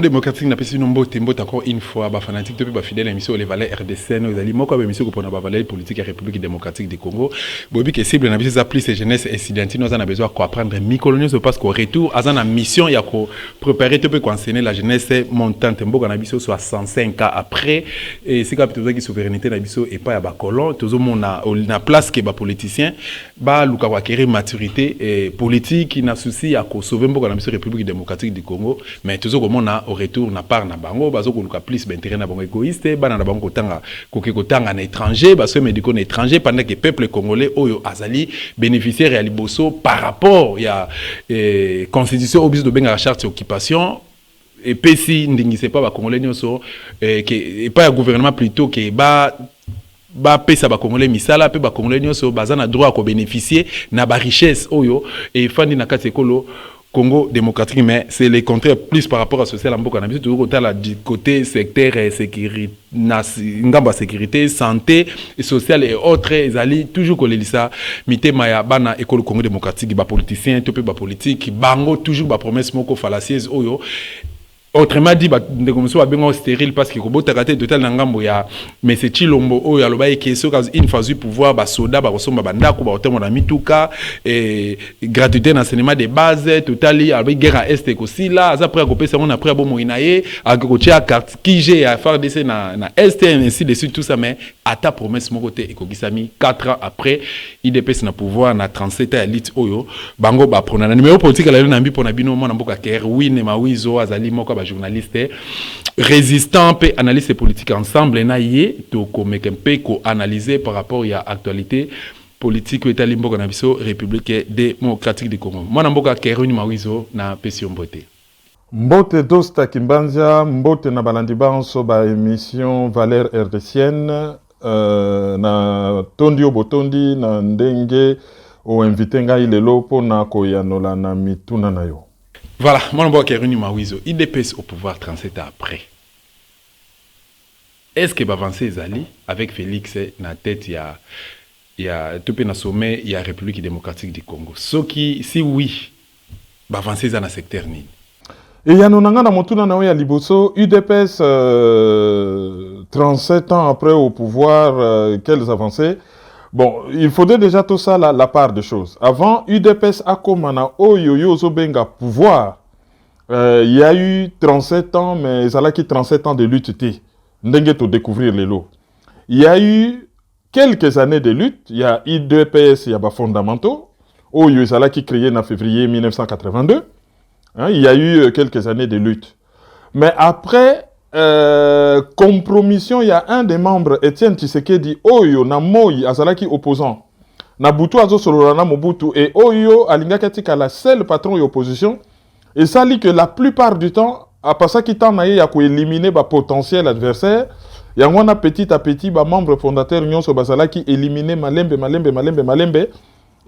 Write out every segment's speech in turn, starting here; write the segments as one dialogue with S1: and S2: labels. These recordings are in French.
S1: Congo démocratique n'a pas si nombreux tembo encore une fois ba fanatique depuis ba fidèle émission les valeurs RDC nous ali moko émission ko pona ba valeurs politique et République démocratique du Congo bobi que cible na biso za plus jeunesse incidentée nous en a besoin quoi apprendre mi-coloniaux parce qu'au retour azana mission ya ko préparer tout peu enseigner la jeunesse montante mboka na biso 65 ans après et c'est capitaine qui souveraineté na biso et pas ya ba colon toujours mona na place que ba politicien ba luka wa acquérir maturité et politique na souci ya ko sauver mboka na biso République démocratique du Congo mais toujours comme na au retour na part na bango bazo ko luka plus d'intérêt na bango égoïste bana na bango tanga kotanga na étranger baso médicaux na étranger pendant que peuple congolais oyo azali bénéficiaire ya liboso par rapport ya constitution oblige de benga charte occupation et puis si ndingise pas ba congolais nyoso que pas un gouvernement plutôt que ba pesa ba congolais misala pe ba congolais nyoso bazana droit ko bénéficier na ba richesse oyo et fandi na katekolo Congo démocratique mais c'est le contraire plus par rapport à social amboka na biso toujours côté secteur sécurité ngamba sécurité santé et social et autres ezali toujours kolelisa mitema ya bana école Congo démocratique ba politicien to pe ba politique bango toujours ba promesse moko fallacieuse oyo. Autrement dit, de comme ça, bien stérile parce que robot takaté total n'angambo ya mais c'est Chilombo o ya loba question quand une phase du pouvoir ba soda ba resomba banda ko ba otemona na mituka et gratuité d'enseignement de base totali avec guerre à est aussi là après ko pesa on après bon moinaye a ko tia carte qui j'ai à faire des na est ainsi de suite tout ça mais à ta promesse mon côté et ko gisami 4 ans après IDPS na pouvoir na 37 ans elite oyo bango ba prendre na numéro politique la na mbi pona bino mona mboka ker oui ne mawizo azali moko journaliste résistant et analyste politique ensemble na yé to comme ko analyser par rapport à actualité politique et talimbo na biso République démocratique du Congo moi na mboka Keruni Mawizo na Pession Mbote
S2: Mbote Dosta Kimbanza Mbote na balandi banso ba émission Valeurs RDCienne na Tondio Botondi na ndenge o invité ngai lelo pona ko yanola na mituna na yo.
S1: Voilà, mon nom est Keruni Mawizo. IDPS au pouvoir 37 ans après. Est-ce que avancer Zali avec Félix na tête il y a tout na sommet il y a République démocratique du Congo. Si oui, avancer dans le secteur ni.
S2: Et ya nonanga na motuna na ya liboso UDPS 37 ans après au pouvoir quelles avancées. Bon, il faudrait déjà tout ça la part de choses. Avant, UDPS a komana oyoyo zobenga pouvoir. Il y a eu 37 ans, mais ça a qui 37 ans de lutte. Ndenge to découvrir les lots. Il y a eu quelques années de lutte. Il y a UDPS, il y a des fondamentaux. Oyo ça qui créé en février 1982. Hein, il y a eu quelques années de lutte. Mais après compromission, il y a un des membres, Étienne Tshisekedi, Oyo, na Moï, Azalaki opposant. Na Butu Azo Solorana Mobutu, et Oyo, Alinga Katika, la seule patron et opposition. Et ça dit que la plupart du temps, à part ça qui t'en a eu, éliminer le potentiel adversaire, il y a un petit à petit, membre fondateur, Nyon Sobazala, qui éliminer Malembe,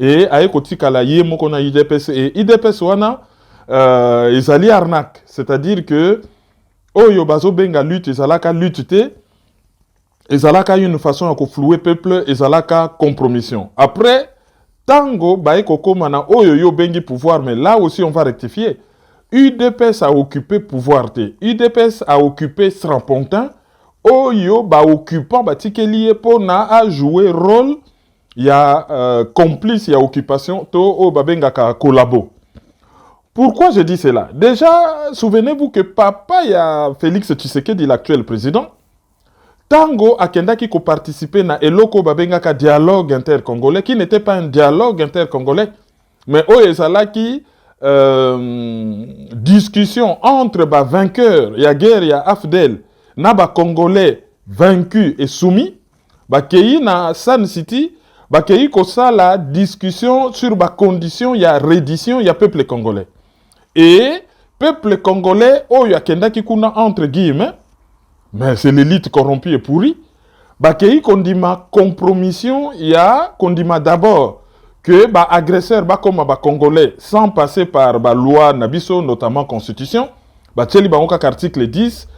S2: et à Ekotika, la Yemo, a IDPS, et IDPS, wana, ils allaient arnaque. C'est-à-dire que, Oyo bazo benga lutte, ezalaka lutte te, ezalaka une façon de flouer peuple, ezalaka compromission. Après, tango bae kokoma na oyo yo bengi pouvoir, mais là aussi on va rectifier. UDPS a occupé pouvoir te, UDPS a occupé Srampontin, oyo ba occupant ba tikelié pona a jouer rôle, il y a complice, il y a occupation, to o ba benga ka collabo. Pourquoi je dis cela? Déjà, souvenez-vous que papa y a Félix Tshisekedi, l'actuel président, Tango Akenda qui participé na eloko babengaka dialogue intercongolais, qui n'était pas un dialogue intercongolais, mais oyezala qui discussion entre ba vainqueurs, y a guerre, y a Afdel, na ba congolais vaincus et soumis, ba kei na Sun City, ba kei kosa la discussion sur ba condition, y a reddition, y a peuple congolais. Et peuple congolais, oh y a kenda qui kuna entre guillemets, mais c'est l'élite corrompue et pourrie. Bakei kondima compromission, y a kondima d'abord que ba agresseur ba comme ba congolais sans passer par ba loi nabiso notamment constitution, ba tcheli ba onka article 10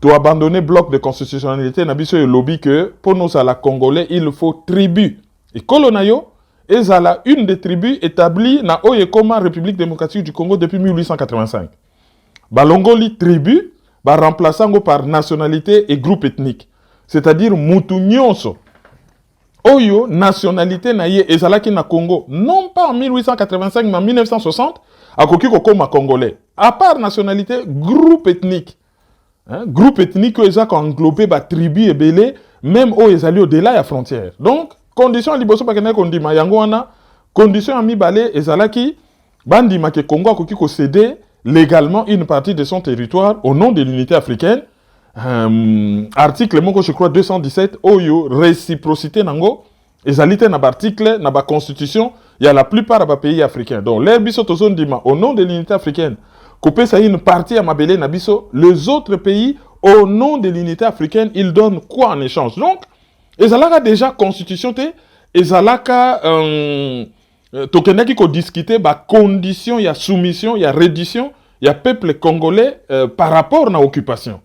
S2: doit abandonner bloc de constitutionnalité nabiso et lobby que pour nous à la congolais il faut tribu et colonayo. Ezala une des tribus établies na Oyekoma République démocratique du Congo depuis 1885. Balongoli tribu, ba remplaçant par nationalité et groupe ethnique. C'est-à-dire mutu nyonso. Oyo nationalité na ye ezalaki na Congo, non pas en 1885 mais en 1960, akoki kokoma congolais. À part nationalité, groupe ethnique. Hein? Groupe ethnique qui a englobé ba tribu et belé, même au ezali au-delà de la frontière. Donc, condition liboso pa kena kondima yango wana, condition ami balé ezalaki bandi ma ke Congo akoki ko céder légalement une partie de son territoire au nom de l'unité africaine. Article moko je crois 217 oyo réciprocité nango ezalite na article na ba constitution il y a la plupart des pays africains. Donc les biso tozon dima au nom de l'unité africaine couper ça une partie à mabele na biso, les autres pays au nom de l'unité africaine ils donnent quoi en échange. Donc ezalaka déjà constitution te ezalaka tokenaki ko discuter ba condition ya soumission ya reddition ya peuple congolais par rapport na occupation.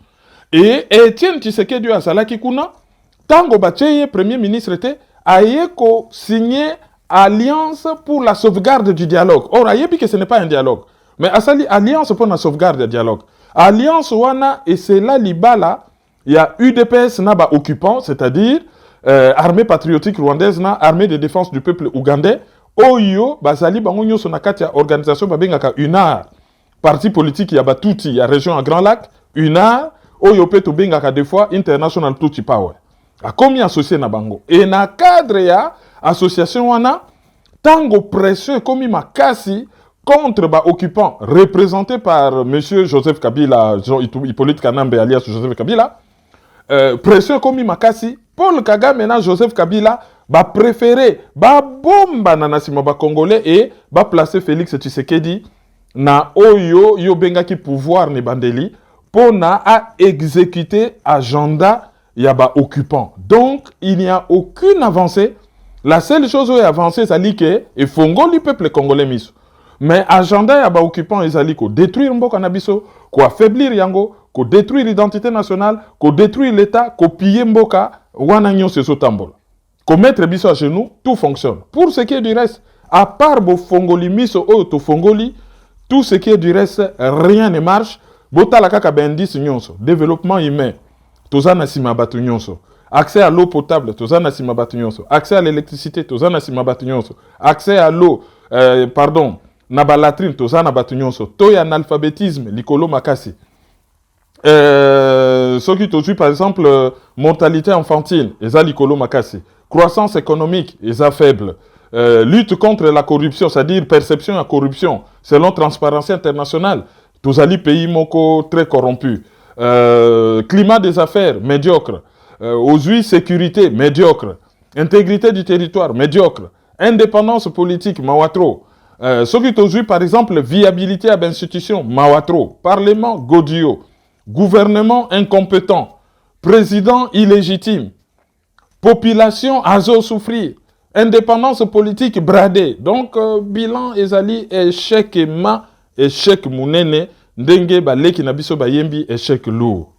S2: Et Etienne Tshisekedi azalaki kuna tango bateye premier ministre était ayeko signé alliance pour la sauvegarde du dialogue. Or ayebi que ce n'est pas un dialogue, mais asali alliance pour la sauvegarde du dialogue. Alliance wana et c'est là libala il y a UDPS na ba occupant, c'est-à-dire armée patriotique rwandaise na armée de défense du peuple ougandais. Oyo bazali bango nyoso na kati ya organisation babengaka UNAR. Parti politique ya batuti ya région à Grand Lac, UNAR. Oyo pe to bengaka des fois international Tutsi Power. A komi associé na bango. Et na cadre ya association wana tango pression komi makasi contre ba occupant représenté par monsieur Joseph Kabila, Hippolyte Kanambe alias Joseph Kabila. Pression komi makasi Paul Kagame na Joseph Kabila ba préféré ba bomba na nasima ba congolais et ba placer Félix Tshisekedi na oyo yo bengaki pouvoir ne bandeli pona a exécuter agenda yaba occupant. Donc il n'y a aucune avancée. La seule chose où est avancée c'est que et fongo li peuple congolais miso. Mais agenda yaba occupant ezali ko détruire mboka na biso, ko affaiblir yango, ko détruire l'identité nationale, ko détruire l'état, ko piller mboka wana nyonso sotambola. Ko mettre biso à genoux, tout fonctionne. Pour ce qui est du reste, à part bo fongoli miso o to fongoli, tout ce qui est du reste rien ne marche. Botala kaka bendis nyonso, développement humain, tozana sima batu nyonso, accès à l'eau potable, tozana sima batu nyonso, accès à l'électricité, tozana sima batu nyonso, accès à l'eau, na balatrine, tozana batu nyonso, toy analphabétisme, likolo makasi. Ce qui tozui par exemple, mortalité infantile, eza likolo makasi, croissance économique, eza faible. Lutte contre la corruption, c'est-à-dire perception à corruption, selon Transparency International. Tous les pays moko très corrompus. Climat des affaires, médiocre. Aujourd'hui, sécurité, médiocre. Intégrité du territoire, médiocre. Indépendance politique, mawatro. Ce qui aujourd'hui, par exemple, viabilité à l'institution, mawatro. Parlement, godio. Gouvernement incompétent. Président illégitime. Population azo souffrir. Indépendance politique bradée. Donc, bilan ezali échec et échec mounene. Ndenge baleki na biso bayembi échec lourd.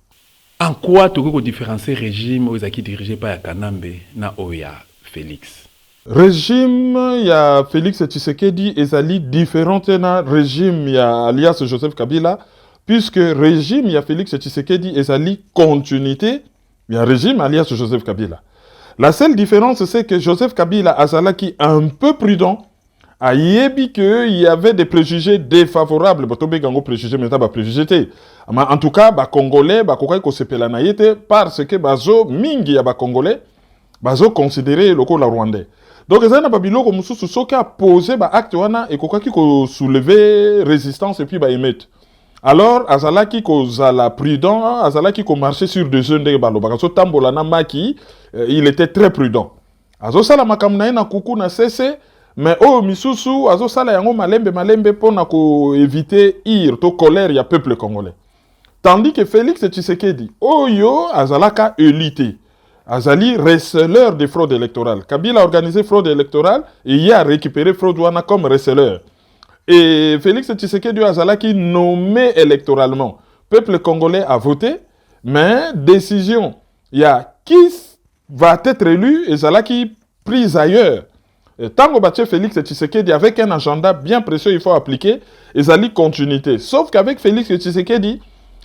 S1: En quoi tu peux différencier régime aux acquis dirigé par Kanambe na Oya Félix?
S2: Régime ya Félix Tshisekedi ezali différente na régime ya alias Joseph Kabila puisque régime ya Félix Tshisekedi ezali continuité ya régime alias Joseph Kabila. La seule différence c'est que Joseph Kabila azalaki un peu prudent. Ayebi que il y avait des préjugés défavorables, botobe gango préjugés mais ba préjugés. En tout cas, ba congolais ba kokai ko sepela na yete parce que bazo mingi ya ba congolais bazo considérer loko la rwandais. Donc ezana ba biloko mususu soki a posé ba acte wana et kokaki ko soulever résistance et puis ba émeute. Alors azalaki ko zala prudent, azalaki ko marcher sur deux œufs de balo bakaso tambola na maki, il était très prudent. Azo sala makamna na kuku na cesse. Mais oh misusu azo sala yango malembe pona ko éviter ire to colère ya peuple congolais. Tandis que Félix Tshisekedi oyo azalaka élité. Azali receleur de fraude électorale. Kabila a organisé fraude électorale et il a récupéré fraude wana comme receleur. Et Félix Tshisekedi azalaki nommé électoralement. Peuple congolais a voté, mais décision il y a qui va être élu et azalaki prise ailleurs. Tango Bache Félix Tshisekedi avec un agenda bien précieux il faut appliquer et ça lit continuité. Sauf qu'avec Félix Tshisekedi,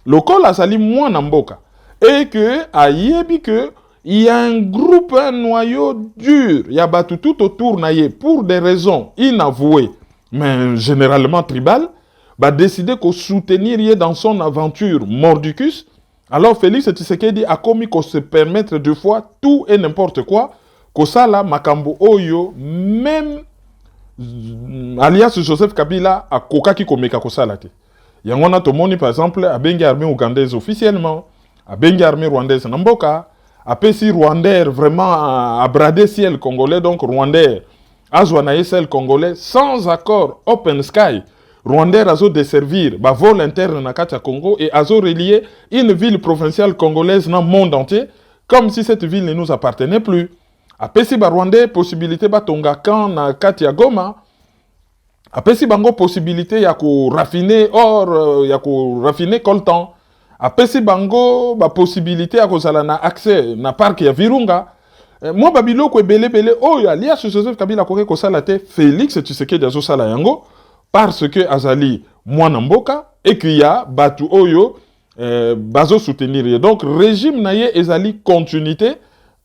S2: lokola azali mwana mboka et que ayebi que il y a un groupe, un noyau dur, il y a battu tout autour naye pour des raisons inavouées, mais généralement tribales, va décider qu'on soutenir dans son aventure mordicus. Alors Félix Tshisekedi a commis qu'on se permettre deux fois tout et n'importe quoi, que ça là makambo oyo même alias Joseph Kabila a koka ki komeka ko ça là te. Yangona tomoni par exemple a bengi armée ougandaise officiellement, a bengi armée rwandaise namboka, a pesi rwandais vraiment à brader ciel congolais donc rwandais azwa ciel congolais sans accord open sky. Rwandais a desservir ba vol interne na kati ya Congo et a relié une ville provinciale congolaise dans le monde entier comme si cette ville ne nous appartenait plus. Apesi ba Rwandais possibilité ba tonga kan na kati ya Goma. Apesi bango possibilité ya ko raffiner or ya ko raffiner coltan. Apesi bango ba possibilité ya ko zala na accès na parc ya Virunga. Moi babilo ko belé oyo alias Joseph Kabila ko ko sala te Félix Tshisekedi azo sala yango parce que azali mwana mboka et qu'il y a batu oyo bazo soutenir. Donc régime naye ezali continuité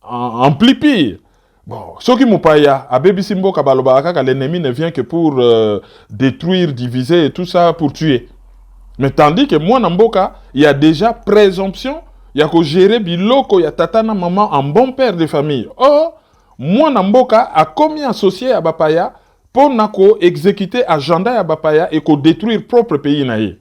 S2: en plus pire. Bon, ce qui m'oupaya, à Baby Simbo Kabalobaka, l'ennemi ne vient que pour détruire, diviser et tout ça pour tuer. Mais tandis que moi, Namboka, il y a déjà présomption, il y a que gérer biloko, il y a tatana maman en bon père de famille. Or, moi, Namboka a commis associé à Bapaya pour nako exécuter agenda à Bapaya et qu'on détruire propre pays naïe.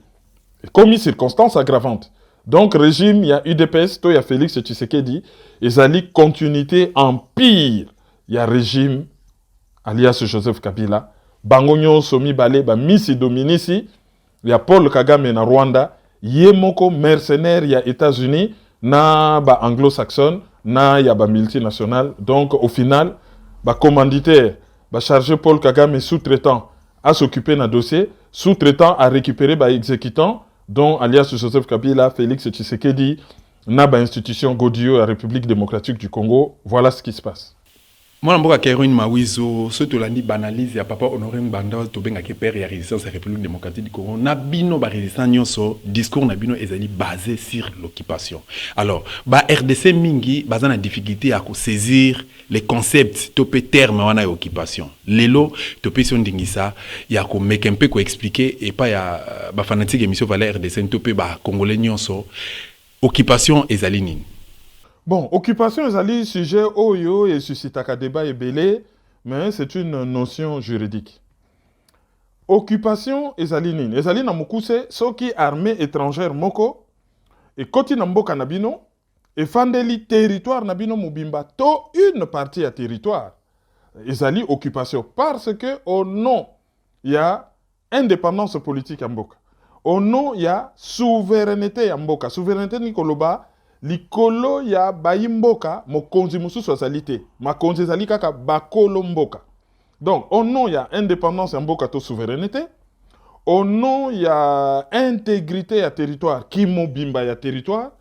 S2: Commis circonstance aggravante. Donc, régime, il y a UDPS, il y a Félix Tshisekedi, et Zali continuité en pire. Il y a régime, alias Joseph Kabila, Bangonyo Somi Bale, Misi Dominici, il y a Paul Kagame na Rwanda, Yemoko mercenaire, il y a États-Unis, na anglo-saxon, na y a multinational. Donc au final, commanditaire, chargé Paul Kagame sous-traitant à s'occuper d'un dossier, sous-traitant à récupérer exécutant, dont alias Joseph Kabila, Félix Tshisekedi, na institution Godio, la République démocratique du Congo. Voilà ce qui se passe.
S1: Moi, je suis Kéroine Mawizo, ce que l'on banalise, il y a papa Honoré Mbanda, Tobenga Keper, il y a résistance à la République démocratique du Congo. Nabino, résistance, discours Nabino est basé sur l'occupation. Alors, RDC Mingi, basé la difficulté à saisir les concepts, topé terme, on a occupation. Lelo, topé son dingisa, il y a qu'on met un peu qu'on expliquer, et pas il y a fanatique émission Valère RDC, topé Congolais nyonso, occupation et zalinine.
S2: Bon, occupation est sujet oyo et suscite un débat et belé, mais c'est une notion juridique. Occupation est alinine. Ezali na mukuse soki armée étrangère moko et koti na mboka nabino et fandeli territoire nabino mubimba to une partie à territoire. Ezali occupation parce que au nom il y a indépendance politique à mboka. Au nom il y a souveraineté à mboka. Souveraineté ni koloba likolo ya bayimboka mokonzi mususu azali makonzi ezali kaka bakolo mboka. Donc au nom il y a indépendance ya mboka to souveraineté, au nom il y a intégrité ya territoire ki mobimba ya territoire,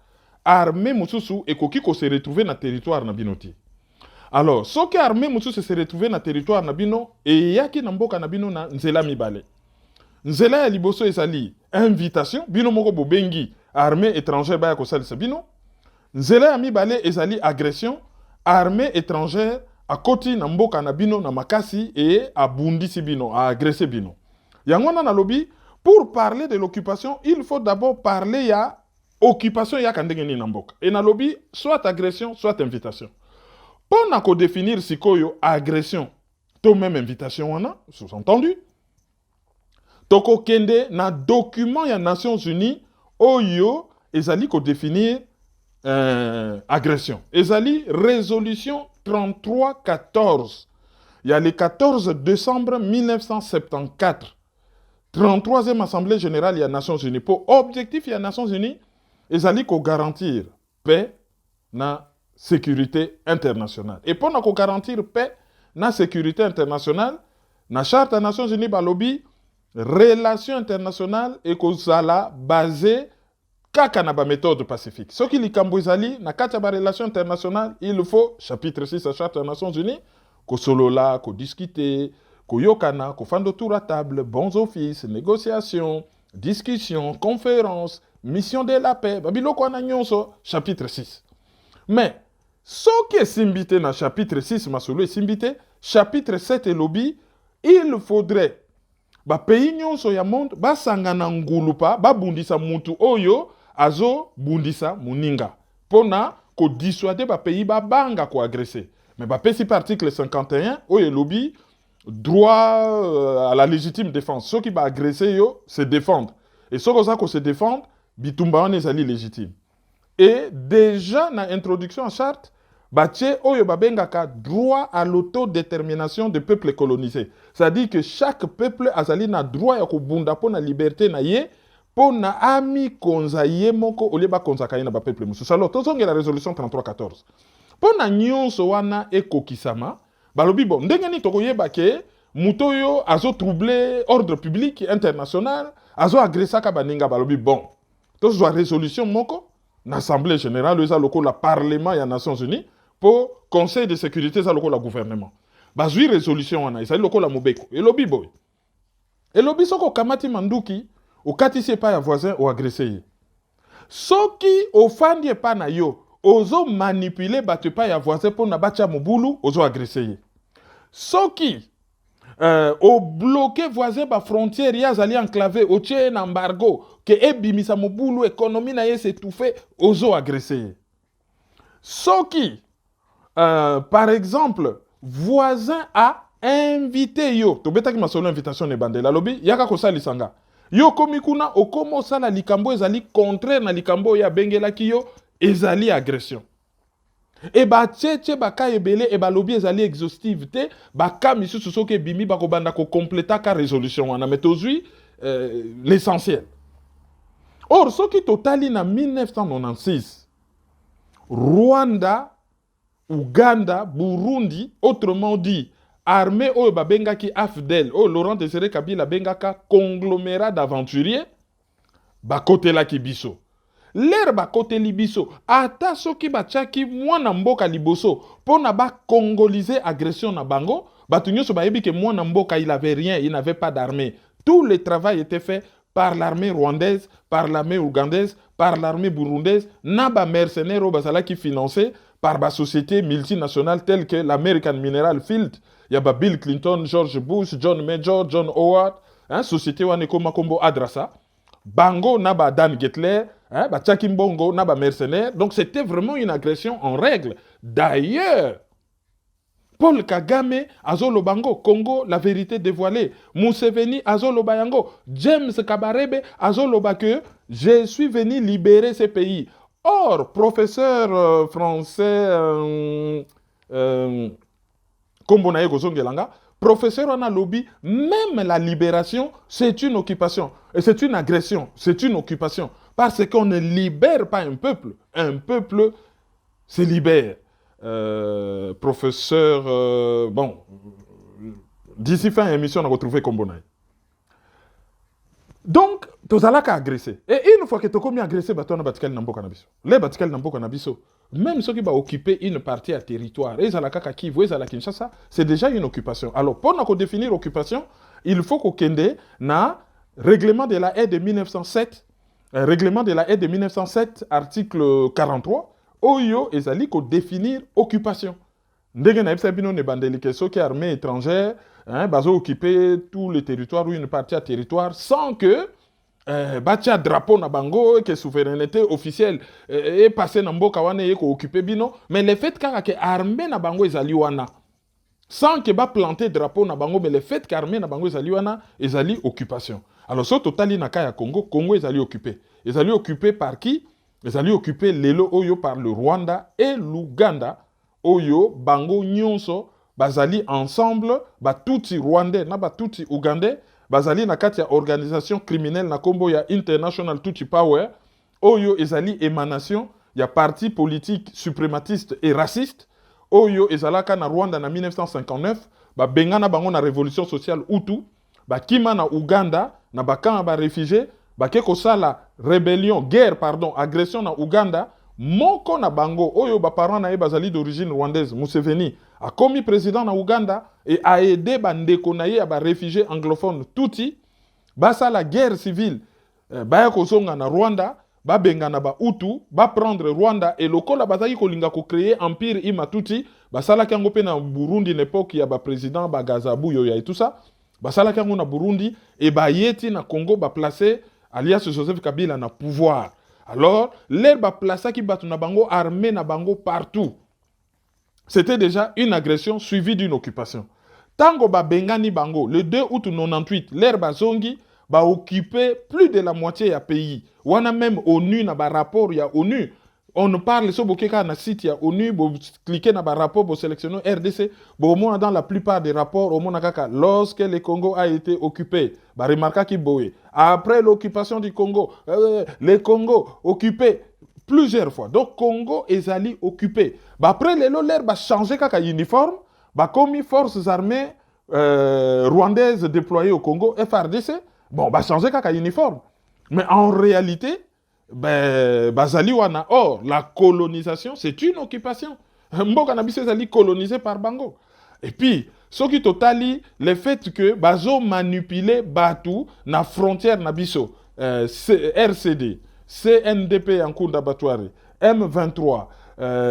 S2: armée mususu ekoki ko se retrouver na territoire na binoti. Alors soki armée mususu se retrouver na territoire na bino et yaki na mboka na bino na nzela mibale. Nzela ya liboso ezali invitation bino moko bobengi armée étrangère baya ko salisa bino. Nzela ya mibale ezali agression, armée étrangère à koti na mboka na bino na makasi et à bundisi bino, à agresser bino. Yangwana na lobi, pour parler de l'occupation, il faut d'abord parler ya occupation ya kandengeni na mboka. Et na lobi, soit agression, soit invitation. Pour na ko définir sikoyo agression, to même invitation wana, sous-entendu. Toko kende na document ya Nations Unies, oyo ezali ko définir agression. Ezali résolution 3314. Il y a le 14 décembre 1974. 33e Assemblée générale, il y a Nations Unies. Pour objectif, il y a Nations Unies, ezali ko garantir paix na sécurité internationale. Et pour na ko garantir paix na sécurité internationale, na charte des Nations Unies balobi relation internationale et ko zala basée kaka na ba méthode pacifique. Ce qui likambo ezali na kati ba relation internationale, il faut chapitre 6 de la charte des Nations Unies ko solola, ko discuter, ko yokana, ko fando tour à table, bons offices, négociations, discussions, conférences, mission de la paix babiloko wana nyonso chapitre 6. Mais soki esimbi te na chapitre 6 masolo esimbi te, chapitre 7 elobi il faudrait bapays nyonso ya monde basangana ngulupa babundisa mutu oyo azo bundisa muninga pona kodissuader bapays babanga koagresse. Mais bapesi pa article 51 oyo elobi droit à la légitime défense. Ceux qui va agresser yo se défendre. Et ceux qui se défendre, bitumba wana ezali légitime. Et déjà na introduction en charte, batie oyo babengaka droit à l'autodétermination des peuples colonisés. C'est-à-dire que chaque peuple azali na droit ya kobunda po na liberté na ye, po na ami konza ye moko oleba konza kaye na ba peuple mususu. Alors tozonge la résolution 3314. Po na nyonso wana ekokisama, balobi bon ndenge ni tokoyeba ke muto yo azo troubler ordre public international, azo agressaka baninga balobi bon. Tozwa résolution moko na assemblée générale eza loko la parlement ya Nations Unies pour conseil de sécurité eza loko la gouvernement. Bazwi résolution wana ezali loko la mobeko. Elobi boy. Elobi soko kamati manduki okatisi pa ya voisin ou agressé ye. Soki ofandi pa na yo ozo manipuler bato pa ya voisin pour na batia mobulu ozo agressé ye. Soki au bloqué voisin ba frontière ya zali enclavé au tien embargo que ebimisa mobulu économie na ye s'étouffer ozo agressé. Soki par exemple voisin a invité yo to betaki masolo invitation ne bandela lobi yaka ko salisanga yo komi kuna okomo sala likambo ezali contraire na likambo ya bengelaki yo ezali agression. Et ba tchétché ba ka ebele et ba lobby ezali exhaustive te ba ka misusu soke bimi ba ko banda ko completa ka résolution wana mais tozui l'essentiel. Or soki totali na 1996 Rwanda, Ouganda, Burundi, autrement dit armée oyo ba bengaki AFDEL o Laurent Désiré Kabila bengaka conglomérat d'aventuriers ba kotelaki biso. L'air ba kote libiso, ata soki bachaki mwana mboka liboso, pona ba congoliser agression na bango, batu nyoso ba yebi ke mwana mboka il avait rien, il n'avait pas d'armée. Tout le travail était fait par l'armée rwandaise, par l'armée ougandaise, par l'armée burundaise, na ba mercenaires o basala qui financé par ba société multinationale telle que l'American Mineral Field, ya ba Bill Clinton, George Bush, John Major, John Howard, hein, société wane koma kombo Adrasa. Bango na ba Dan Getler, hein, ba Tchakimbongo na ba mercenaires. Donc c'était vraiment une agression en règle. D'ailleurs, Paul Kagame, Azolo Bango, Congo, la vérité dévoilée. Museveni, Azolo Bayango, James Kabarebe, Azolo Bake, je suis venu libérer ces pays. Or, professeur français, Kombo Naye Gozongelanga, professeur en a lobby, même la libération, c'est une occupation. Et c'est une agression, c'est une occupation. Parce qu'on ne libère pas un peuple se libère. Professeur, bon, d'ici fin émission, on a retrouvé Kombonaï. Donc, tu as agressé. Et une fois que tu as commis agressé, tu as batikali nambo kanabiso. Les batikali nambo kanabiso, même ceux qui vont occuper une partie à territoire, et Zalaka Kivu, et Zalaka Kinshasa, c'est déjà une occupation. Alors, pour définir occupation, il faut qu'on kende na règlement de la haie de 1907, règlement de la haie de 1907, article 43, Oyo ezali ko définir occupation. Ndenge na ebisa bino ne bandeli ke soki armée étrangère, hein, bazo occuper tout le territoire ou une partie à territoire sans que batia drapeau na bango que souveraineté officielle est passé na mboka wana ye ko occuper bino, mais le fait que armée na bango ezali wana sans que ba planter drapeau na bango, mais le fait qu'armée na bango ezali wana ezali occupation. Alors so totali na kaya Congo, Congo ezali occupé. Ezali occupé par qui? Les alliés occupés lelo oyo par le Rwanda et l'Ouganda oyo bango nyonso bazali ensemble ba tuti rwandais na ba tuti ougandais bazali na kati ya organisation criminelle na kombo ya International Tutsi Power oyo ezali émanation ya parti politique suprématiste et raciste oyo ezalaka na Rwanda na 1959 ba bengana bango na révolution sociale Hutu ba kima na Ouganda na bakanga ba réfugiés bake kosala rébellion, guerre, pardon, agression na Ouganda, moko na bango, oyo ba parents na ye bazali d'origine rwandaise, Museveni, a commis président na Ouganda et a aidé bandeko na ye ba réfugiés anglophones Tutsi, basa la guerre civile, baya kozonga na Rwanda, ba bengana ba Hutu, ba prendre Rwanda et lokola bazaki kolinga ko créer empire imatuti, ba salaki yango pe na Burundi l'époque ya ba président ba Gazabu yoya et tout ça, ba salaki yango na Burundi et ba yeti na Congo ba placer alias Joseph Kabila na pouvoir. Alors, l'air ba plaçaki batu na bango armée na bango partout. C'était déjà une agression suivie d'une occupation. Tango ba bengani bango, le 2 août 98, l'air ba zongi ba occupé plus de la moitié du pays. Wana même ONU na ba rapport ya ONU. On parle so bokeka na site ya ONU, bo cliquer na ba rapport, bo sélectionner RDC, bo mona dans la plupart des rapports au mona kaka lorsque le Congo a été occupé, ba remarka ki boé. Après l'occupation du Congo, le Congo occupé plusieurs fois. Donc Congo ezali occupé. Ba après le l'air ba changer kaka uniforme, ba commis forces armées rwandaises déployées au Congo, FRDC. Bon, bah changer kaka uniforme. Mais en réalité, ben, bazali wana. Or, la colonisation, c'est une occupation. Mboka na biso ezali colonisé par Bango. Et puis, ce qui totali, le fait que bazo manipulé batu na frontière na biso, RCD, CNDP en cours d'abattoir, M23,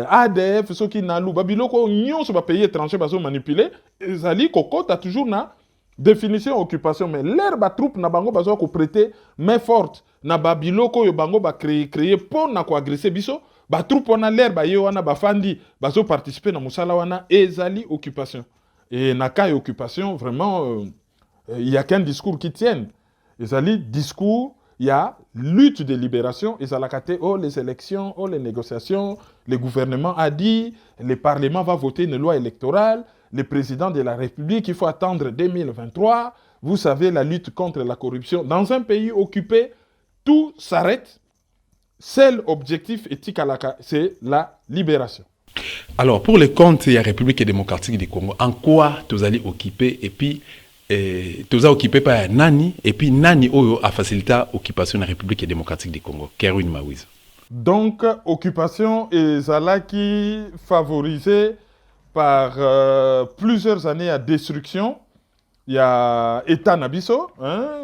S2: ADF, ce qui n'a lou, babiloko nyonso ba pays étranger bazo manipulé, ezali kokota toujours na définition occupation, mais l'air ba troupe na bango bazo ko prêter main forte na babiloko yo bango ba créer pour na ko agresser biso ba troupe on a l'air ba yo wana ba fandi bazo participer na musala wana ezali occupation. Et na kai occupation vraiment il y a qu'un discours qui tienne. Ezali discours, il y a lutte de libération, ezalakate oh les élections, oh les négociations, le gouvernement a dit, le parlement va voter une loi électorale, le président de la République, il faut attendre 2023. Vous savez, la lutte contre la corruption. Dans un pays occupé, tout s'arrête. Seul objectif éthique, c'est la libération.
S1: Alors, pour les comptes de la République démocratique du Congo, en quoi tu allez occuper et puis tu as occupé par Nani et puis Nani a facilité l'occupation de la République démocratique du Congo. Kerwin Mawiz.
S2: Donc, occupation et Zalaki favorisée par plusieurs années à destruction. Il y a État Nabiso,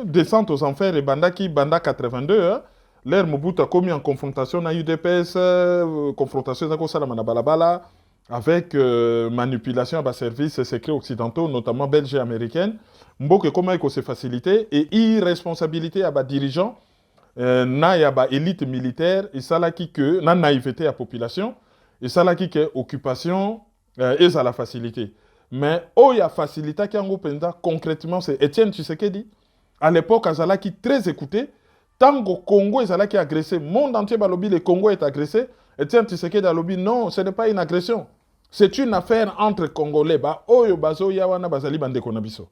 S2: descente aux enfers et Bandaki, Banda 82. L'ère Mobutu a commis en confrontation à UDPS, confrontation avec Salamana Balabala, avec manipulation à bas services secrets occidentaux, notamment belges et américaines. Mboke comment il s'est facilité et irresponsabilité à bas dirigeants, na ya bas élite militaire, et ça là qui que, na naïveté à la population, et ça là qui que occupation, et ça la facilité. Mais oh, il y a facilité qui en penda concrètement, c'est Étienne Tshisekedi. À l'époque, Azala qui très écouté, tant qu'au Congo, Azala qui agressé, monde entier balobi, le Congo est agressé. Étienne Tshisekedi a lobby, non, ce n'est pas une agression. C'est une affaire entre Congolais. Ba oyo bazo yawana bazali bande konabiso.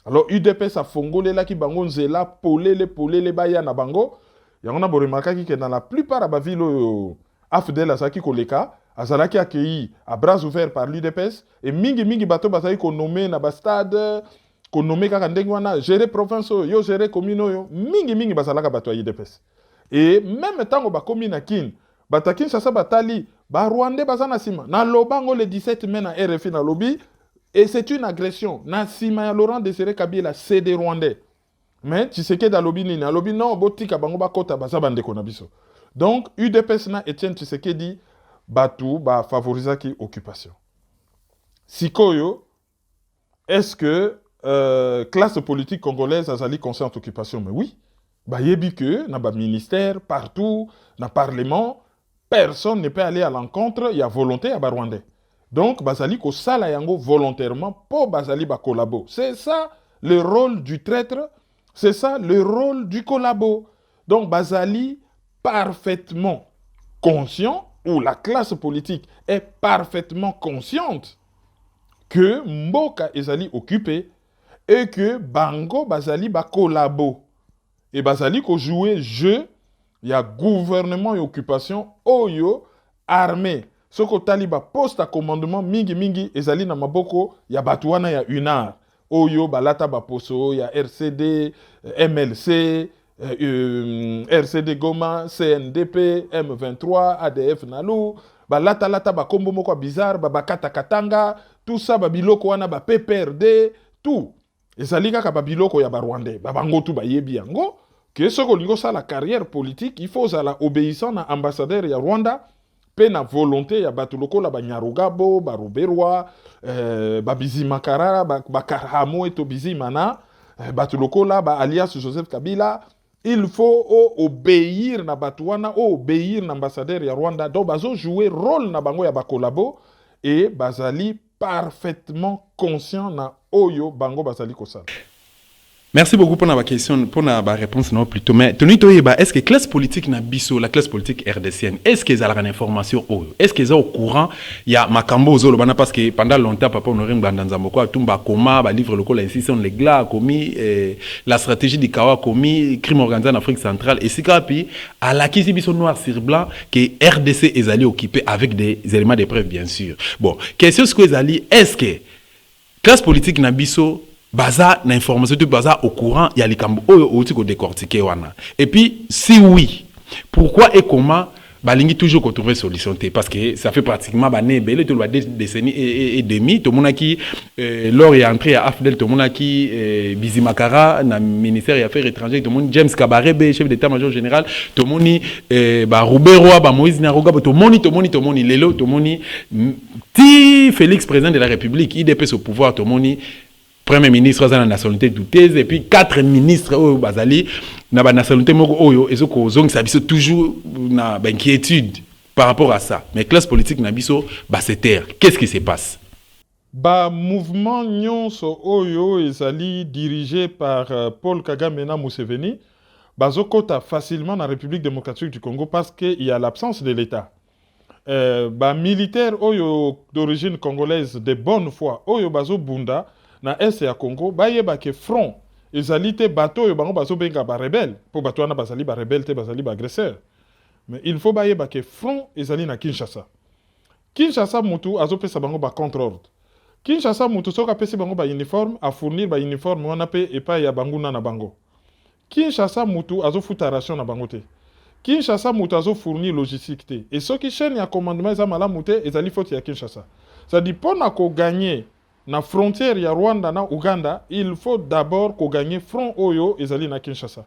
S2: Alors UDPS a fongolé là qui bango nzela polele baya na bango. Yangona bo remarka ki dans la plupart ba ville afdel asaki koleka. Azalaki accueilli à bras ouverts par l'UDPS et mingi bateau bazali ko nommé na ba stade ko nommé kaka ndenge wana gérer province yo gérer commune yo mingi bazalaka bato ya UDPS. Et même tango ba commune na kin batakin sasa batali ba Rwandais bazana sima na lobango le 17 mai na RFI na lobby et c'est une agression na sima ya Laurent Désiré Kabila c'est des Rwandais. Mais Tshisekedi da lobby ni na lobby non botika bango ba kota bazabande ko na biso. Donc UDPS na Étienne Tshisekedi Batu ba favoriser qui occupation. Sikoyo, est-ce que classe politique congolaise a consciente occupation? Mais oui. Ba yebi que na ba ministère partout, na parlement, personne ne peut aller à l'encontre, il y a volonté à ba Rwandais. Donc bazali ko sala yango volontairement pour bazali ba collabo. C'est ça le rôle du traître, c'est ça le rôle du collabo. Donc bazali parfaitement conscient où la classe politique est parfaitement consciente que Mboka ezali occupé et que Bango bazali ba collabo. Et bazali ko jouer jeu, il y a gouvernement et occupation, oyo armée. Ce que taliba poste à commandement mingi ezali na maboko, il y a batuana ya UNAR. Oyo balata ba poso, il y a RCD, MLC, RCD Goma, CNDP, M23, ADF Nalu, lata ba kombo moko bizarre, ba katanga, tout ça ba biloko wana ba PPRD, tout. Et ça liga ka ba biloko ya ba Rwandais, ba bango tout ba yebi yango que ce qu'on ça la carrière politique, il faut ça la obéissant à ambassadeur ya Rwanda, pe na volonté ya batuloko la ba Nyarugabo, ba Ruberwa, ba Bizimakara, ba Karamo et Bizimana, batuloko la ba alias Joseph Kabila. Il faut obéir na batouana, obéir na ambassadeur ya Rwanda, donc bazo jouer rôle na bango ya ba collabo et bazali parfaitement conscient na oyo bango bazali kosala.
S1: Merci beaucoup pour la question, pour la réponse non plutôt. Mais est-ce que classe politique na biso, la classe politique RDCN, est-ce qu'ils ont l'information est-ce qu'ils sont au courant? Il y a Makambo Zolobana parce que pendant longtemps papa on aurait Bandanzamboko Tumba Koma, ba livre local incision les glas commis la stratégie du Kawa commis crime organisé en Afrique centrale et c'est puis à la qui biso noir sur blanc que RDC est allé occuper avec des éléments de preuve bien sûr. Bon, question ce que les alliés est-ce que classe politique na biso baza na information tu baza au courant il y a les cambo outi ko décortiquer wana et puis si oui pourquoi et comment balingi toujours qu'on trouver solution parce que ça fait pratiquement bané belé tout le des décennies et demi tout monde qui lors est entré à Afdel tout monde qui Bizimakara na ministère des affaires étrangères tout monde James Kabarebe chef d'état-major général tout monde ba Ruberwa ba Moïse Naroga tout monde lelo tout monde ti Félix président de la République IDP au pouvoir tout monde Premier ministre de la nationalité douteuse et puis 4 ministres au Bazali na ba nationalité moko oyo ezoko zong sabiso toujours na inquiétude par rapport à ça mais classe politique na biso ba se taire qu'est-ce qui se passe
S2: ba mouvement nyonso oyo ezali dirigé par Paul Kagame na Museveni bazokota facilement na République démocratique du Congo parce qu'il y a l'absence de l'État. Ba militaire oyo d'origine congolaise de bonne foi oyo bazo bunda na est ya Congo bayeba ke front ezali te bateau yo bango bazo benga ba rebelle po bateau na bazali ba rebelle te bazali ba agresseur mais il faut bayeba ke front ezali na Kinshasa mutu azo pesa bango ba contre ordre Kinshasa mutu soka pesa bango ba uniforme a fournir ba uniforme wana pe epa ya banguna na bango Kinshasa mutu azo futa ration na bango te Kinshasa mutu azo fournir logistique te et soki chaîne ya commandement za malamu te ezali faute ya Kinshasa ça dit pona ko gagner na frontière ya Rwanda na Uganda, il faut d'abord qu'on gagne front oyo ezali na Kinshasa.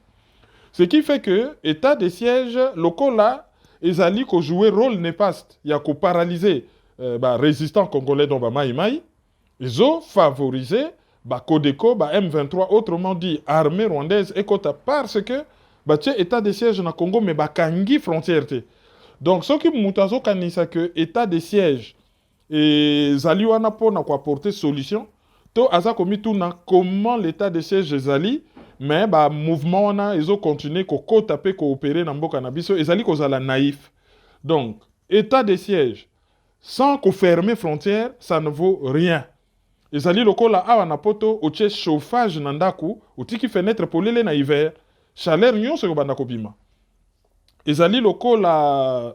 S2: Ce qui fait que état de siège locaux là, ezali ko jouer rôle néfaste, ya ko paralyser résistants congolais dont ba Mai Mai, ils ont favorisé ba Codeco, ba M23 autrement dit armée rwandaise ekota parce que ba tche état de siège na Congo mais ba kangi frontière te. Donc ce qui mutazo kanisa que état de siège et zali wana po na ko apporter solution to aza komi tout na comment l'état de siège zali mais ba mouvement wana ils ont continué ko taper coopérer na mboka na biso ezali ko zala naïf donc état de siège sans ko fermer frontière ça ne vaut rien ezali lokola awa na poto oche chauffage na ndaku otiki fenêtre polele na hiver chaleur nyonso ko banda ko bima ezali lokola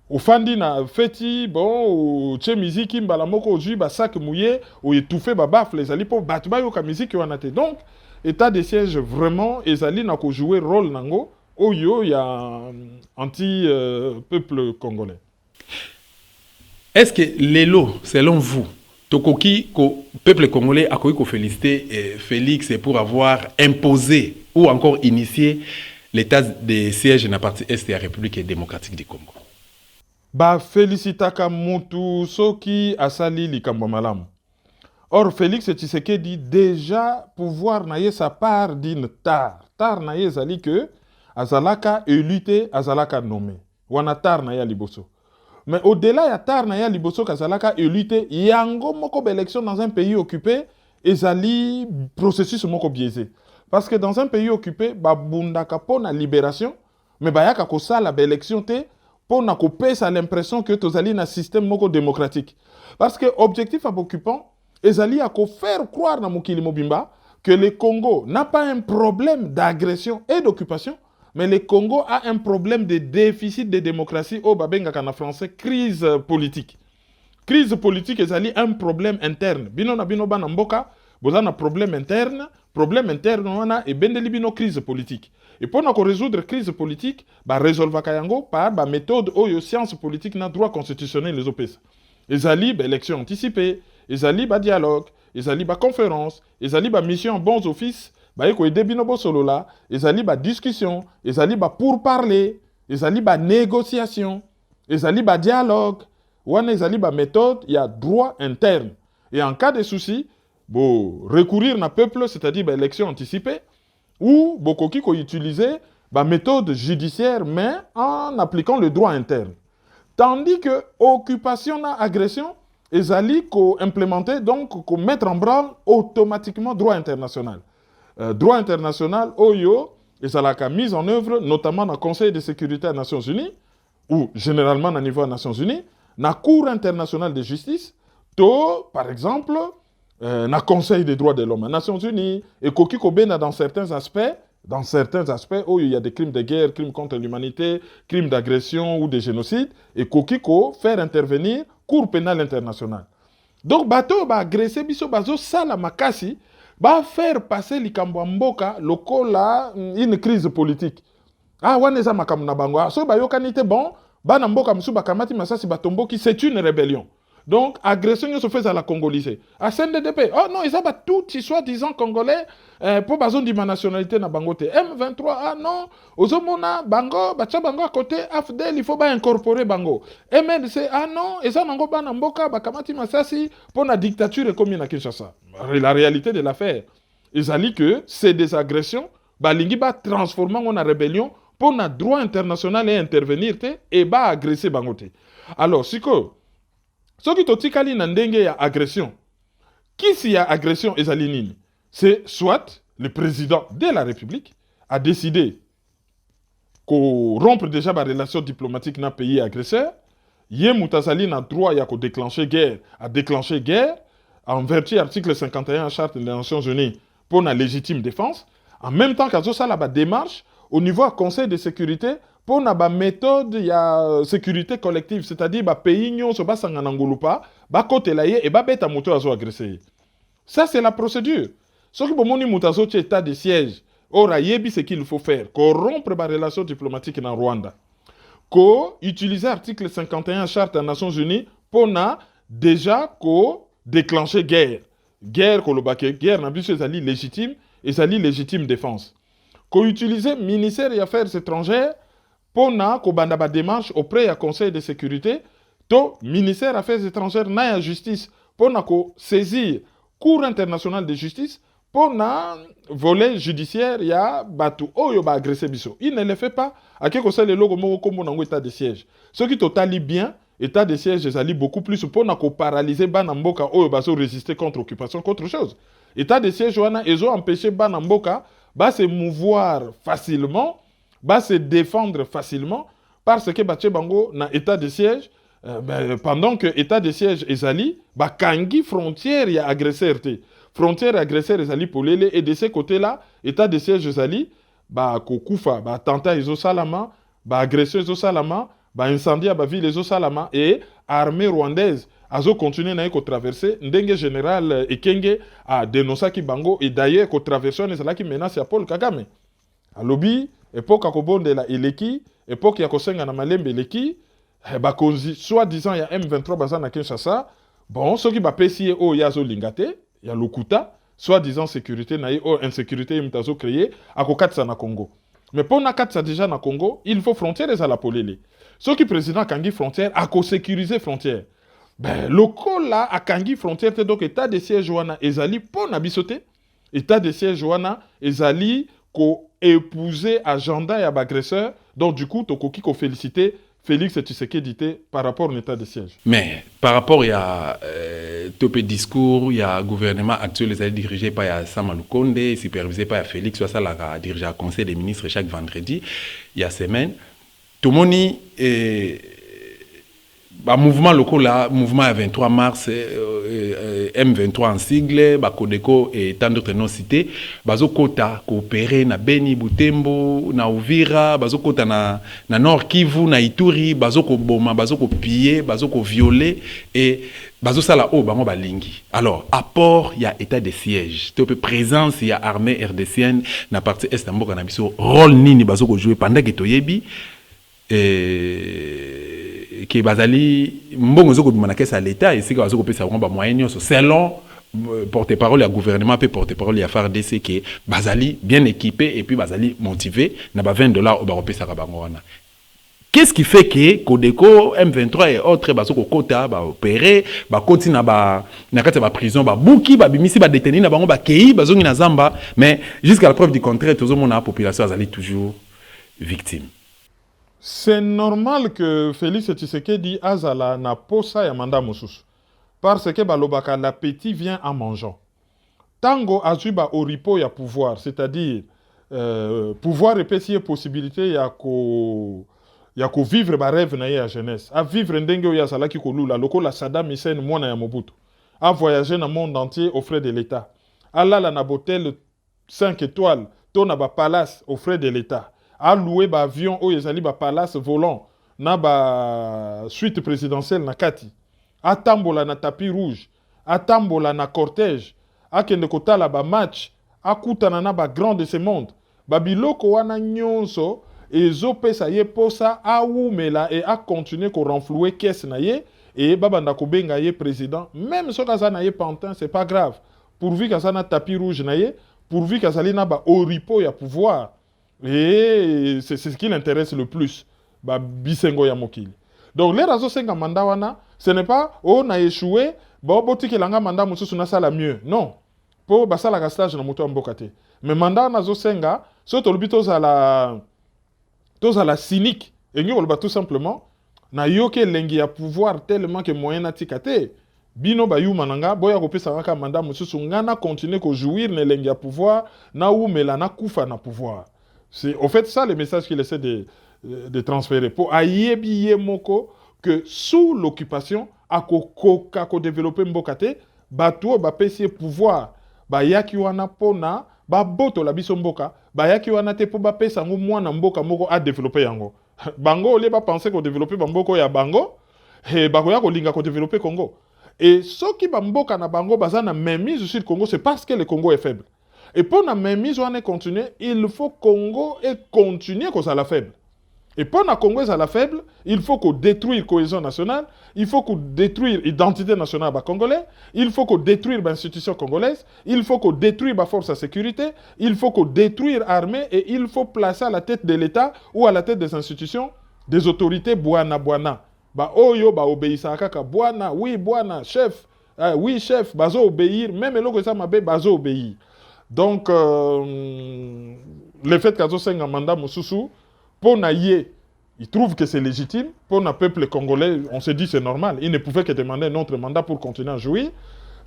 S2: ofandi na feti bon ou tche musique mbala moko ozui ba sac mouillé ou étouffé ba bafle ezali po batu ba yo ka musique wana te donc état de siège vraiment ezali na ko jouer rôle nango oyo ya anti peuple congolais.
S1: Est-ce que l'élo selon vous tokoki ko peuple congolais a ko féliciter Félix pour avoir imposé ou encore initié l'état de siège dans la partie est de la République démocratique du Congo?
S2: Ba félicitaka mutu soki asali likambo malamu. Or Félix Tshisekedi déjà pouvoir na ye sa part d'une tar na ye zali que azalaka éluté azalaka nommé. Wana tar na ya liboso. Mais au-delà ya tar na ya liboso kazalaka éluté yango moko élection dans un pays occupé ezali processus moko biaisé. Parce que dans un pays occupé ba bundaka pona libération mais bayaka ko sala ba élection te pour na ça l'impression que tozali na système moko démocratique parce que objectif à occupant ezali à faire croire na mokili mobimba que le Congo n'a pas un problème d'agression et d'occupation mais le Congo a un problème de déficit de démocratie au babenga kana français crise politique ezali un problème interne bino na bino bana mboka bozana problème interne wana et bendeli bino crise politique. Et pour nous résoudre la crise politique, bah résolver kayango par bah méthode oyo science politique na droit constitutionnel les OPS. Ezali bah élection anticipée, ezali bah dialogue, ezali bah conférence, ezali bah mission bons office ba eko aider bino bo solo là, ezali ba discussion, ezali ba pour parler, ezali ba négociation, ezali ba dialogue, wana ezali ba méthode, il y a droit interne. Et en cas de souci, bo recourir na peuple, c'est-à-dire ba élection anticipée, ou bokoki ko utiliser ba méthode judiciaire mais en appliquant le droit interne. Tandis que occupation na agression, ezali ko implémenter donc ko mettre en branle automatiquement droit international. Droit international oyo ezalaka mise en œuvre notamment dans le Conseil de sécurité des Nations Unies ou généralement au niveau des Nations Unies, na Cour internationale de justice, to par exemple na Conseil des droits de l'homme des Nations Unies et koki ko bena dans certains aspects où il y a des crimes de guerre, crimes contre l'humanité, crimes d'agression ou de génocide, et kokiko faire intervenir Cour pénale internationale. Donc, bateau ba agresser biso bazo sala makasi, ba faire passer likambo mboka lokola une crise politique. Ah, waneza makamu na bango. So ba yokanite bon, ba na mboka msu bakamati masasi batomboki, c'est une rébellion. Donc, agression se fait à la Congolais. À CNDP, oh non, ils ont tout, soi-disant congolais, pour besoin de ma nationalité na bangote. M23, ah non, Ozomona, Bango, Bacha Bango à côté, AFDEL, il faut pas incorporer Bango. MNC, ah non, ils ont nango banamboka, bakamati masasi, pour la dictature et comme il y a Kinshasa. La réalité de l'affaire, ils ont dit que c'est des agressions, balingi ba transformer en rébellion, pour na droit international et intervenir, et ba agresser Bangote. Alors, si que, ce qui totikali na ndenge ya agression. Qui s'y a agression ezali nini? C'est soit le président de la République a décidé qu'on rompre déjà la relation diplomatique dans le pays agresseur. Yé Moutazali n'a droit à déclencher guerre, en vertu de l'article 51 de la Charte des Nations Unies pour la légitime défense. En même temps qu'à ça la démarche au niveau du Conseil de sécurité pour la méthode de sécurité collective, c'est-à-dire que les pays ne sont pas sanganangolupa, côté laïe et bêta moto à agresser. Ça, c'est la procédure. Ce qui est moutazo état de siège, ora yebi ce qu'il faut faire, corrompre la relation diplomatique dans Rwanda, utiliser l'article 51 de la Charte des Nations Unies pour déjà déclencher guerre. Guerre, guerre n'a plus légitime et ça légitime défense. Utiliser le ministère des Affaires étrangères pour la démarche auprès du Conseil de sécurité, le ministère des Affaires étrangères n'a la justice pour saisir Cour internationale de justice pour volet judiciaire, il y a Batou, agressé Bisso. Il ne le fait pas. À quel conseil le logo comme on état de siège. Ce qui totalement bien, état de siège, ils allaient beaucoup plus pour paralyser Banamboka, résister contre l'occupation, qu'autre chose. État de siège, ils ont empêché Banamboka de se mouvoir facilement, de se défendre facilement, parce que Baché Bango, dans état de siège, pendant que l'état de siège ezali, kangi frontière y a agresseur te. Frontière agresseur ezali polele et de ce côté-là, état de siège ezali, kokufa, attentat ezo salama, agression ezo salama, incendie à ville ezo salama et armée rwandaise azo continuer na ko traverser ndenge général Ekenge a dénoncé ki bango et d'ailleurs ko traverser ezala ki menace ya Paul Kagame. A lobby époque akobonde la eleki, époque ya kosenga na malembe eleki. Soit-disant, il y a M23 bazan à Kinshasa. Bon, ceux qui va payer au Yazo Lingate, il y a Lokuta, soit-disant sécurité, ou insécurité, il y a créé, à Kokatsa na Congo. Mais pour na Katsa déjà na Congo, il faut frontières à la polélé. Ceux qui président Kangi frontière, à sécuriser frontières. Ben, le col là, à Kangi frontière, donc état de siège Joana, ezali, pour nabisote, état de siège Joana, ezali, ko épouser agenda et agresseur, donc du coup, tokoki ko féliciter. Félix Tshisekedi dit par rapport à l'état de siège.
S1: Mais par rapport à topé discours, il y a un gouvernement actuel dirigé par Sama Lukonde, supervisé par Félix Ouassala, dirigé au Conseil des ministres chaque vendredi, il y a semaine. Tout le monde mouvement local là, mouvement 23 mars, M23 en sigle, Kodeko et tant d'autres non cités, bazo kota coopérer na Beni Butembo, na Uvira, bazo kota na Nord Kivu, na Ituri, bazo ko boma, bazo ko piller, bazo ko violer et bazo sala o bango balingi. Alors apport il y a état de siège, top présence il y a armée RDCN na partie est mboka na biso rôle nini bazo ko jouer pendant que toyebi qui bazali mbongo zoko bimana kesa l'état et c'est que bazoko pesa ba moyen selon porte-parole à gouvernement peut porte-parole à FARDC qui bazali bien équipé et puis bazali motivé na ba $20 au baropé sarabangwana. Qu'est-ce qui fait que Codeco, M23 et autres bazoko kota ba opérer ba koti na kati ba prison ba buki ba bimisi ba détenir na bango ba kei bazongi na zamba, mais jusqu'à la preuve du contraire tout le monde, la population azali toujours victime.
S2: C'est normal que Félix Tshisekedi azala na posa ya manda mosusu. Parce que balobaka l'appétit vient en mangeant. Tango azuba oripo ya pouvoir, c'est-à-dire pouvoir epesi possibilité ya ko vivre ba rêve na ya jeunesse. A vivre ndenge ya salaki kolula lokola Saddam Hussein mwana ya Mobutu. A voyager dans le monde entier aux frais de l'État. A la na botel 5 étoiles, tona ba palace aux frais de l'État. A loué ba avion o ezali ba palace volant na ba suite présidentielle na kati. A tambola na tapis rouge, a tambola na cortège, a kende kotala ba match, a kutana na ba grand de ce monde. Ba biloko wana nyonso ezopesa ye posa a oumela et a continuer ko renflouer caisse na ye et babanda ko benga ye président. Même so kaza na ye pantin, c'est pas grave. Pourvu kaza na tapis rouge na ye, pourvu kazali na ba oripo ya pouvoir. Et c'est ce qui l'intéresse le plus. Ba bisengo ya mokili. Donc les razo senga manda wana, ce n'est pas on a échoué, bon boti ke langa manda mususu na sala mieux. Non. Po basala ka stage na moto mbokate. Mais manda na zo senga, so to lobito za la cynique. Et ngi olba tout simplement na yoke lengi ya pouvoir tellement que moyen na tikate. Bino ba yu mananga boya ko pesa ka manda mususu ngana continuer ko jouir ne lengi ya pouvoir na ou mela na kufa na pouvoir. C'est au fait ça le message qu'il essaie de transférer. Pour ayebi moko que sous l'occupation, à ko développer mbokate, bato ba pesi pouvoir, ba yaki wana pona, ba boto la biso mboka, ba yaki wana te po ba pesa ngo mwana mboka moko a développer yango. Bango ole ba penser ko développer ba mboko ya bango, et ba ko ya ko linga ko développer Congo. Et ceux qui ba mboka na bango bazana même mise sur le Congo, c'est parce que le Congo est faible. Et pour la même mise on est continuer, il faut Congo et continuer qu'on soit la faible. Et pour la Congo est la faible, il faut qu'on détruise la cohésion nationale, il faut qu'on détruise l'identité nationale congolais, il faut qu'on détruise l'institution congolaise, il faut qu'on détruise la force de sécurité, il faut qu'on détruise l'armée et il faut placer à la tête de l'État ou à la tête des institutions des autorités Bwana. Ba oyo ba obéissaka kaka Bwana, oui Bwana, chef, oui chef, bazo obéir, même eloko ça mabe bazo obéir. Donc le fait qu'azo senga mandat mususu pour naïe, il trouve que c'est légitime. Pour le peuple congolais, on se dit c'est normal. Il ne pouvait que demander un autre mandat pour continuer à jouir.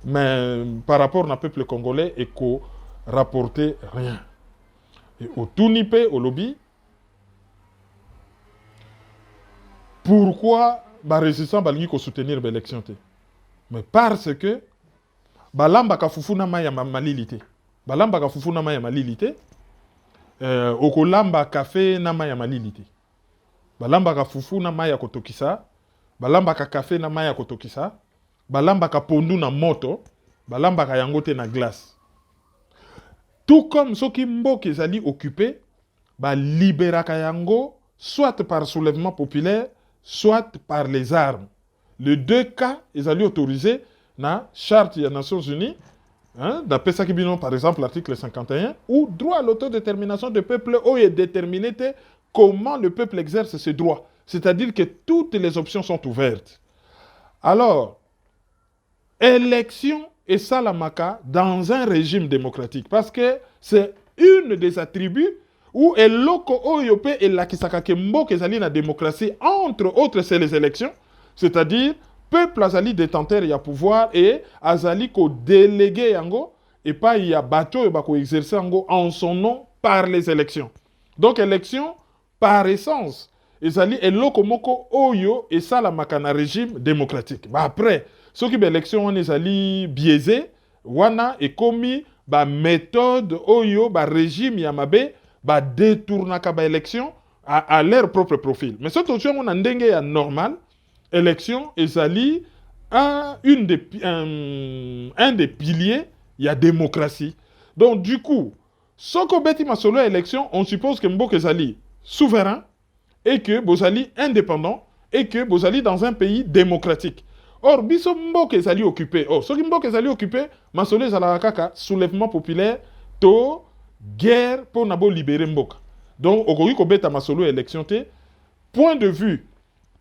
S2: Mais par rapport au peuple congolais, il ne rapportait rien. Et au Tounipe, au lobby, pourquoi les résistants vont soutenir l'élection? Mais parce que balamba kafufuna maya malilité. Balamba kafufuna maya malilité. Okolamba café na maya malilité. Balamba ka fufu na maya kotokisa, balamba ka café na maya kotokisa, balamba ka pondu na moto, balamba ka yangote na glace. Tout comme ceux qui mboke zali occupé, ba libéra ka yango soit par soulèvement populaire, soit par les armes. Les deux cas, ils allaient autoriser na charte des Nations Unies. Hein, d'après ça qui vient par exemple l'article 51 ou droit à l'autodétermination du peuple où est déterminé comment le peuple exerce ses droits, c'est-à-dire que toutes les options sont ouvertes. Alors élection et salamaka dans un régime démocratique parce que c'est une des attributs où eloko oyope et la kisaka kembo kezali na démocratie entre autres c'est les élections, c'est-à-dire peuple azali détenteur ya pouvoir et azali ko délégué yango et pas il y a bateau et ko exercer yango en son nom par les élections. Donc élection par essence ezali eloko moko oyo et ça la makana régime démocratique. Bah après ce qui élection on ezali biaisé wana et commis ba méthode oyo ba régime ya mabe ba détournaka ba élection à leur propre profil. Mais cette option on a ndenge ya normal. Élection, ezali un des piliers, il y a démocratie. Donc du coup, ce qu'on bâtit ma solo élection, on suppose que Mbok ezali souverain et que Bozali indépendant et que Bozali dans un pays démocratique. Or, biso mboka ezali occupé. Or, soki mboka ezali occupé, masolo ezalaka kaka soulèvement populaire to guerre pour nabo libérer mboka. Donc, okoki kobeta masolo élection te. Point de vue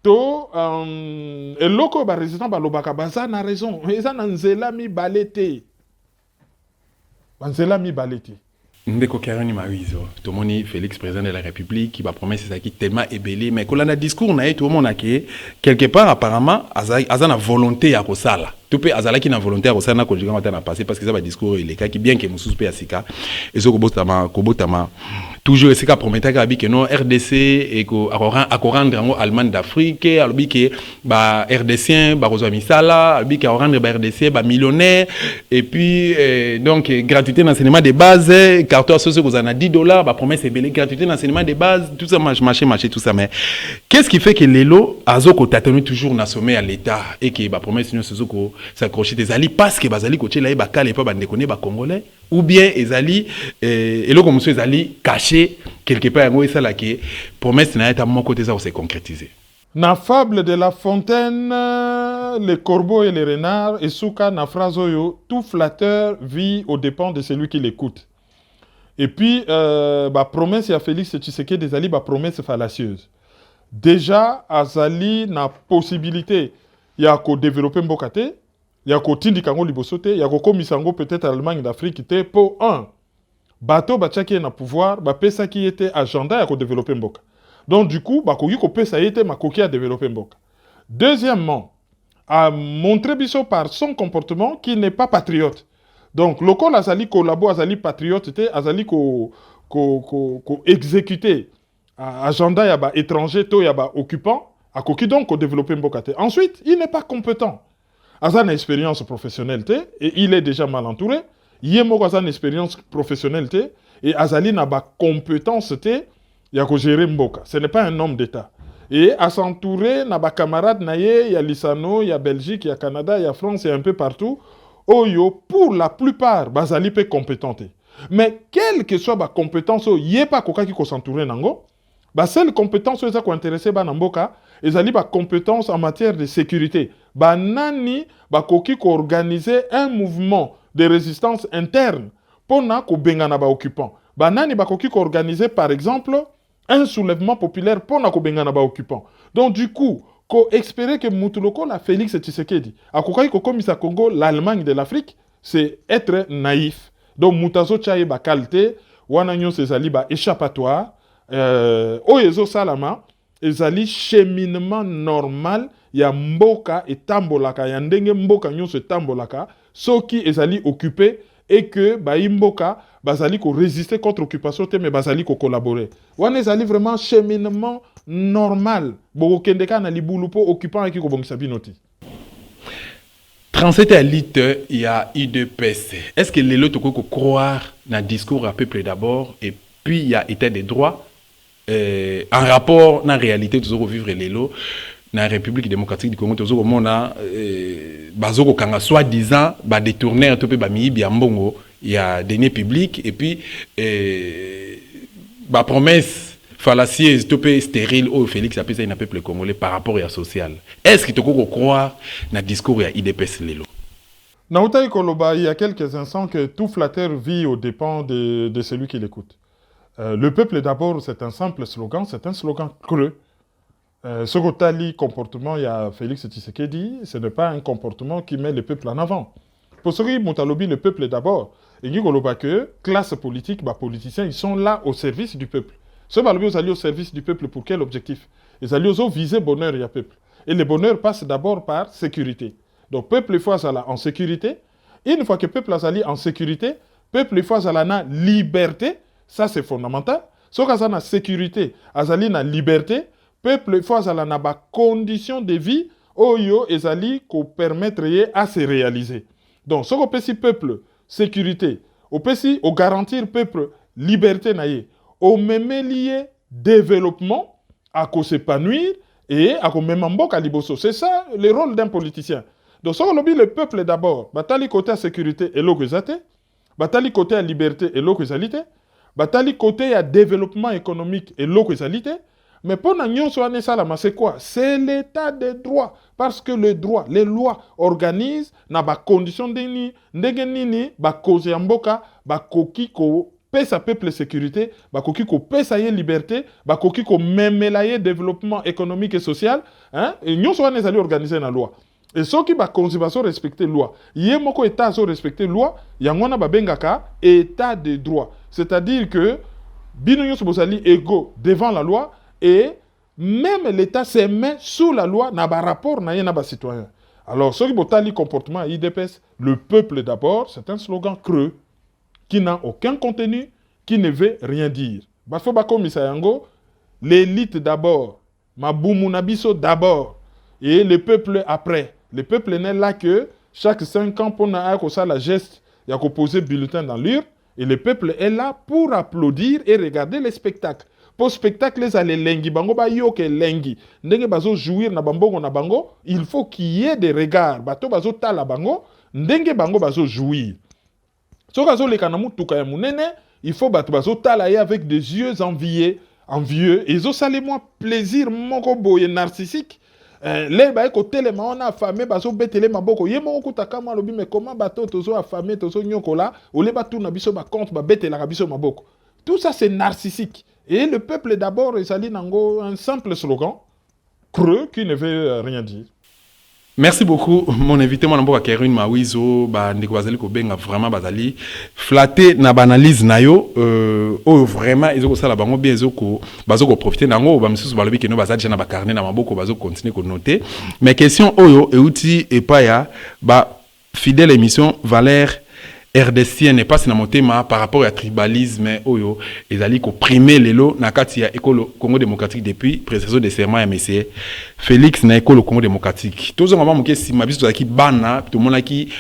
S2: to eloko ba résident balobaka baza na raison. Eza na nzela mibale te. Banzela mibale te.
S1: Ndeko Karani Mawizo, tomoni Félix président de la République qui va promettre ça qui tellement ébélé mais quand on a discours na tout le monde a quelque part apparemment azana volonté à kosala. Tout peut azala qui na volonté à kosala na konjuga mata na passé parce que ça va discours il est qui bien que mususu pe asika et so kobotama toujours esika promettre que non RDC et ko rendre en Allemagne d'Afrique alobi que ba RDCien ba kozwa misala alobi que rendre ba RDC ba millionnaire et puis donc gratuité d'enseignement de base carton social que vous en a $10 ba promesse est belle gratuité d'enseignement de base tout ça marché tout ça mais qu'est-ce qui fait que lelo azoko tatonu toujours na sommet à l'état et que ba promesse nous sezoko s'accrocher des alliés parce que bazali côté là ba kale pas bande connaît ba congolais ou bien ezali et là comme monsieur ezali caché quelque part ngo ça là que promesse na eta mon côté ça se concrétiser.
S2: Na fable de La Fontaine, les corbeaux et les renards, et souka na phrase oyo, tout flatteur vit aux dépens de celui qui l'écoute. Et puis, promesse ya Félix Tshisekedi des alliés, promesse fallacieuse. Déjà, azali na possibilité, ya ko développer mbokate, ya ko tindi kango libosote, ya ko komisango peut-être Allemagne d'Afrique te pour un. Bateau batchaki na pouvoir, pesa qui était agenda ya ko développer mboka. Donc du coup, bakoki ko pesa été makoki a développer mboka. Deuxièmement, a montré biso par son comportement qu'il n'est pas patriote. Donc local azali collabo azali patriote te azali ko exécuter agenda ya ba étranger to ya ba occupant akoki donc ko développer mboka te. Ensuite, il n'est pas compétent. Azan expérience professionnelle te et il est déjà mal entouré. Yemo azan expérience professionnelle te et azali na ba compétence te ya ko gérer mboka. Ce n'est pas un homme d'État. Et à s'entourer na ba camarade na ye, ya Lisano, ya Belgique, ya Canada, ya France et un peu partout. Oyo pour la plupart bazali pe compétenté. Mais quelle que soit ba compétence yé pas koka ki ko s'entourer nango, ba seule compétence eza ko intéresser ba namboka, ezali ba compétence en matière de sécurité. Ba nani ba koki ko organiser un mouvement de résistance interne pour na ko bengana ba occupant. Ba nani ba koki ko organiser par exemple un soulèvement populaire pour na ko bengana ba occupant. Donc du coup, ko espérer que Moutuloko la Félix Tshisekedi a kokai ko komisa Congo l'Allemagne de l'Afrique, c'est être naïf. Donc Moutazo Tchaye ba qualité, wana nyon ezali ba échappatoire, oyezo salama, ezali cheminement normal ya mboka et tambolaka, ya ndenge mboka nyon se tambolaka, soki ezali occupé et que ba imboka bazali ko résister contre occupation te mais bazali ko collaborer. Wana ezali vraiment cheminement normal. Boko kendeka na libulu po occupant qui ko bongisa binoti.
S1: 37 élites, il y a UDPS. Est-ce que les autres ko croire na discours à peuple d'abord et puis il y a état des droits en rapport na réalité toujours vivre les lots na République démocratique du Congo toujours mona bazoko kanga soi-disant ba détourner to pe ba miyibi ya mbongo ya deniers publics et puis ba promesse fallacieuse to pe stérile au Félix a pesa ina peuple congolais par rapport à social. Est-ce que toko croire na discours ya IDPS lelo?
S2: Naoutai Koloba, il y a quelques instants que tout flatteur vit aux dépens de celui qui l'écoute. Le peuple d'abord, c'est un simple slogan, c'est un slogan creux. Ce que comportement, il y a Félix Tshisekedi, ce n'est pas un comportement qui met le peuple en avant. Pour ce qui est Moutalobi, le peuple d'abord, et qui que classe politique, politiciens, ils sont là au service du peuple. Ce Balobi, ils allaient au service du peuple pour quel objectif? Ils allaient au viser bonheur et peuple. Et le bonheur passe d'abord par sécurité. Donc, peuple, il faut aller en sécurité. Et une fois que le peuple est allé en sécurité, peuple, il faut aller en liberté. Ça, c'est fondamental. Si on a en sécurité, aller en liberté, peuple, il faut aller en conditions de vie, oyo, et aller qu'on permettre à se réaliser. Donc, si on peut si peuple, sécurité, on peut si garantir peuple, liberté, au même lié développement, à qu'on s'épanouir, et à qu'on même en liboso. C'est ça le rôle d'un politicien. Donc, si on lobby le peuple d'abord, batali côté à sécurité et l'ogezate, batali côté à liberté et l'ogezalité, batali côté à développement économique et l'ogezalité, Mais pour nous, c'est quoi? C'est l'état de droit. Parce que le droit, les lois organisent na ba condition deni, ndenge nini, ba cause yamboka, ba koki ko pesa peuple sécurité, ba koki ko pesa ye liberté, ba koki ko memela ye développement économique et social, hein? Et nous sommes organisés na loi. Et ceux qui ba conservation respecter loi, yé moko état so respecter loi, yangona ba bengaka état de droit. C'est-à-dire que bino nyonso bozali égaux devant la loi et même l'État se met sous la loi n'a pas rapport na yena ba citoyen. Alors ceux qui botali comportement IDPS, le peuple d'abord, c'est un slogan creux qui n'a aucun contenu, qui ne veut rien dire. Bafo ba komisa yango, l'élite d'abord, mabumu nabiso d'abord et le peuple après. Le peuple n'est là que chaque 5 ans pour na ça la geste, il y a poser bulletin dans l'urne et le peuple est là pour applaudir et regarder les spectacles. Pour spectacle les aller lengi bango ba yoke lengi ndenge bazo jouir na bambongo na bango, il faut qu'il y ait des regards bato bazo tala bango ndenge bango bazo jouir. So kazo le kana mutuka ya munene, il faut bato bazo tala avec des yeux envieux et zo sale moi plaisir moko boye narcissique. Les ba ko telema on a affamé bazo betele maboko ye moko kutaka ma lobi mais comment bato tozo affamé tozo nyokola o le batu na biso ba compte ba betela biso maboko. Tout ça c'est narcissique. Et le peuple d'abord, il s'allie dans un simple slogan, creux, qui ne veut rien dire.
S1: Merci beaucoup, mon invité, mon amboka Kerwin Mawizo, ndeko bazali ko benga vraiment bazali flatté na banalise na yo vraiment ezoko sala bango bien ezoko bazoko profiter nango ba misusu balobi ke no bazali na ba carnet na maboko bazoko continuer ko noter mais question oyo euti epaya ba fidèle émission Valère RDC n'est pas na motema par rapport à tribalisme oyo ezali ko primer lelo na kati ya école Congo démocratique depuis prestation de serment ya monsieur Félix na école Congo démocratique tozo ngamba moke si mabiso zaki bana to monaki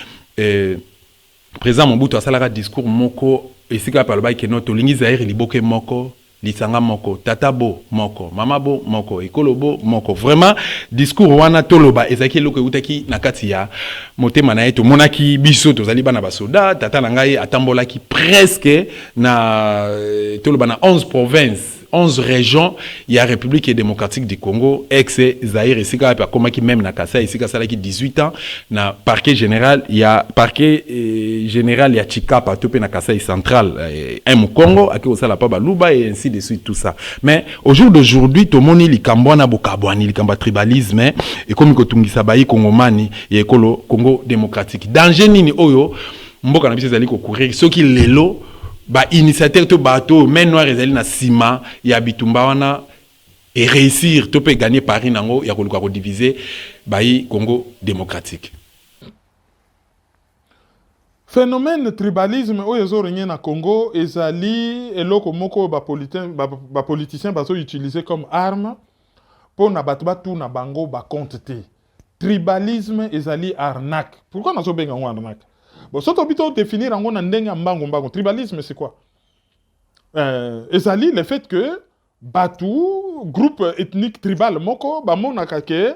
S1: président Mobutu asalaka discours moko esika pa loba ke no to lingi zaire liboke moko lisanga moko tatabo moko mamabo moko ekolobo moko vraiment discours wana toloba ezaki loko utaki na kati ya motema na eto monaki biso tozali bana basoda tata na ngai atambolaki presque na toloba na 11 provinces 11 régions, il y a République démocratique du Congo, ex-Zaïre, ici, qui même na Kassa, ici, ça qui 18 ans, na parquet général, il y a parquet général, il y a Chikapa, Topé na Kassa central, un Congo, à qui ça la pas Baluba, et ainsi de suite, tout ça. Mais au jour d'aujourd'hui, tout le monde, il y a Bokabouani, il y a tribalisme, et comme il y a Bayi Congomani, il y a Congo démocratique. Danger nini oyo, mboka na biso zali ko courir, ceux qui l'élo, ba initiateur to bateau mais noir ezali na sima ya bitumba wana et réussir to peut gagner Paris nango ya koluka ko diviser bayi Congo démocratique.
S2: Phénomène tribalisme oyo ezorengé na Congo ezali eloko moko ba politicien bazo utiliser comme arme pour na batu batu na bango ba compte te. Tribalisme ezali arnaque. Pourquoi nazo benga ngo arnaque? Bon, si on définir en mbango, tribalisme, c'est quoi? Ezali, le fait que Batou, groupe ethnique tribal, moko, monakake,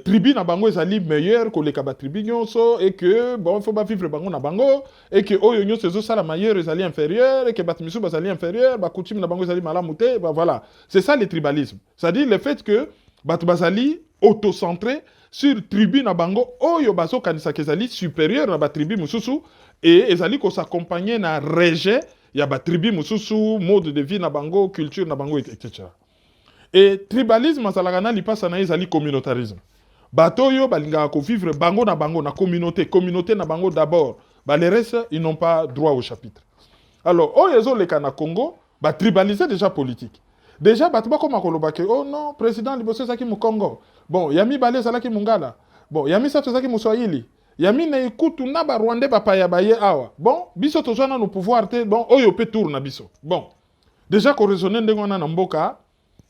S2: tribu na bango ezali meilleur que les kaba tribu nyonso, et que, bon, il faut pas vivre bango na bango, et que oyo nyonso ezo sala meilleur ezali inférieur, et que batmisu bazali inférieur, ba coutume na bango ezali malamute, bah voilà. C'est ça le tribalisme. C'est-à-dire le fait que Batou bazali autocentré sur tribu na bango oyo bazo kanisa kezali supérieur na ba tribu mususu et ezali ko s'accompagner na rejet ya ba tribu mususu mode de vie na bango culture na bango etc. Et tribalisme salagana lipasa na ezali communautarisme. Bato yo balinga ko vivre bango na communauté na bango d'abord. Ba les restes ils n'ont pas droit au chapitre. Alors oyo ezo leka na Congo ba tribaliser déjà politique. Déjà, batba comme akolobake, oh non, président liboso saki mu Congo. Bon, yami balé salaki mungala. Bon, yami sato saki mu Swahili. Yami na ikutu na ba Rwandais ba paya baye awa. Bon, biso tozwana no pouvoir te, bon, oyo pe tour na biso. Bon. Déjà ko raisonner ndengo na mboka,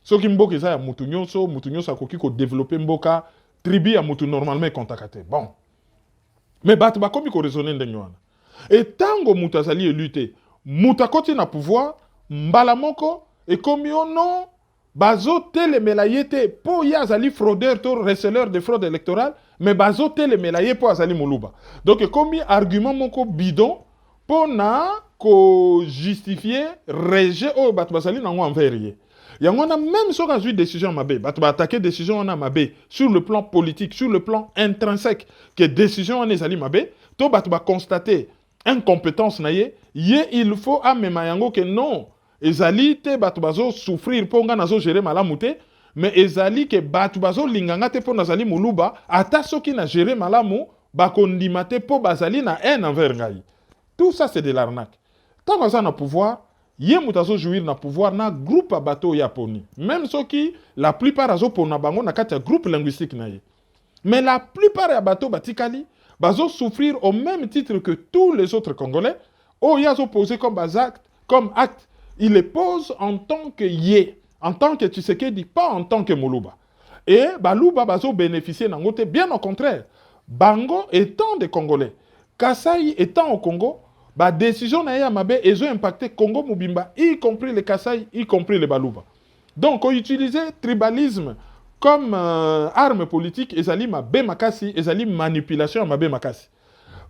S2: soki mboka eza ya mutu nyonso akoki ko développer mboka, tribu ya mutu normalement kontakate. Bon. Mais batba komi ko raisonner ndengo wana. Et tango mutu azali lutter, muta koti na pouvoir, mbala moko et comme yo non, bazo tele melayete po ya azali fraudeur to receleur de fraude électorale, mais bazo tele melaye po azali moluba. Donc comme argument moko bidon po na ko justifier rejet o bat bazali nango envers ye. Il y a même sur la décision mabé, bah tu vas attaquer décision on a mabé sur le plan politique, sur le plan intrinsèque que décision on est ali mabé, to bah tu vas constater incompétence naie, il faut amema yango que non, ezali te bah tu vas souffrir pour nga nazo gérer malamu te, mais ezali que bah tu vas linganga te pour nazali muluba, ata soki na gérer malamu, bah kondima te pour bazali na haine envers ngai. Tout ça c'est de l'arnaque. Tant qu'on a le pouvoir, yé mutazo jouir na pouvoir na groupe à bateau yaponi. Même ceux qui, la plupart azo pona bango na kati groupe linguistique na ye. Mais la plupart ya bateau batikali, bazo souffrir au même titre que tous les autres Congolais. Oh yazo posé comme acte, il les pose en tant que yé, en tant que Tshisekedi, pas en tant que Muluba. Et baluba bazo bénéficier nangote, bien au contraire. Bango étant des Congolais, Kasai étant au Congo, la décision n'a pas impacté Congo Mubimba, y compris les Kasai, y compris les Baluba. Donc, on utilisait tribalisme comme arme politique, et zali mabe makasi, et zali manipulation mabe makasi.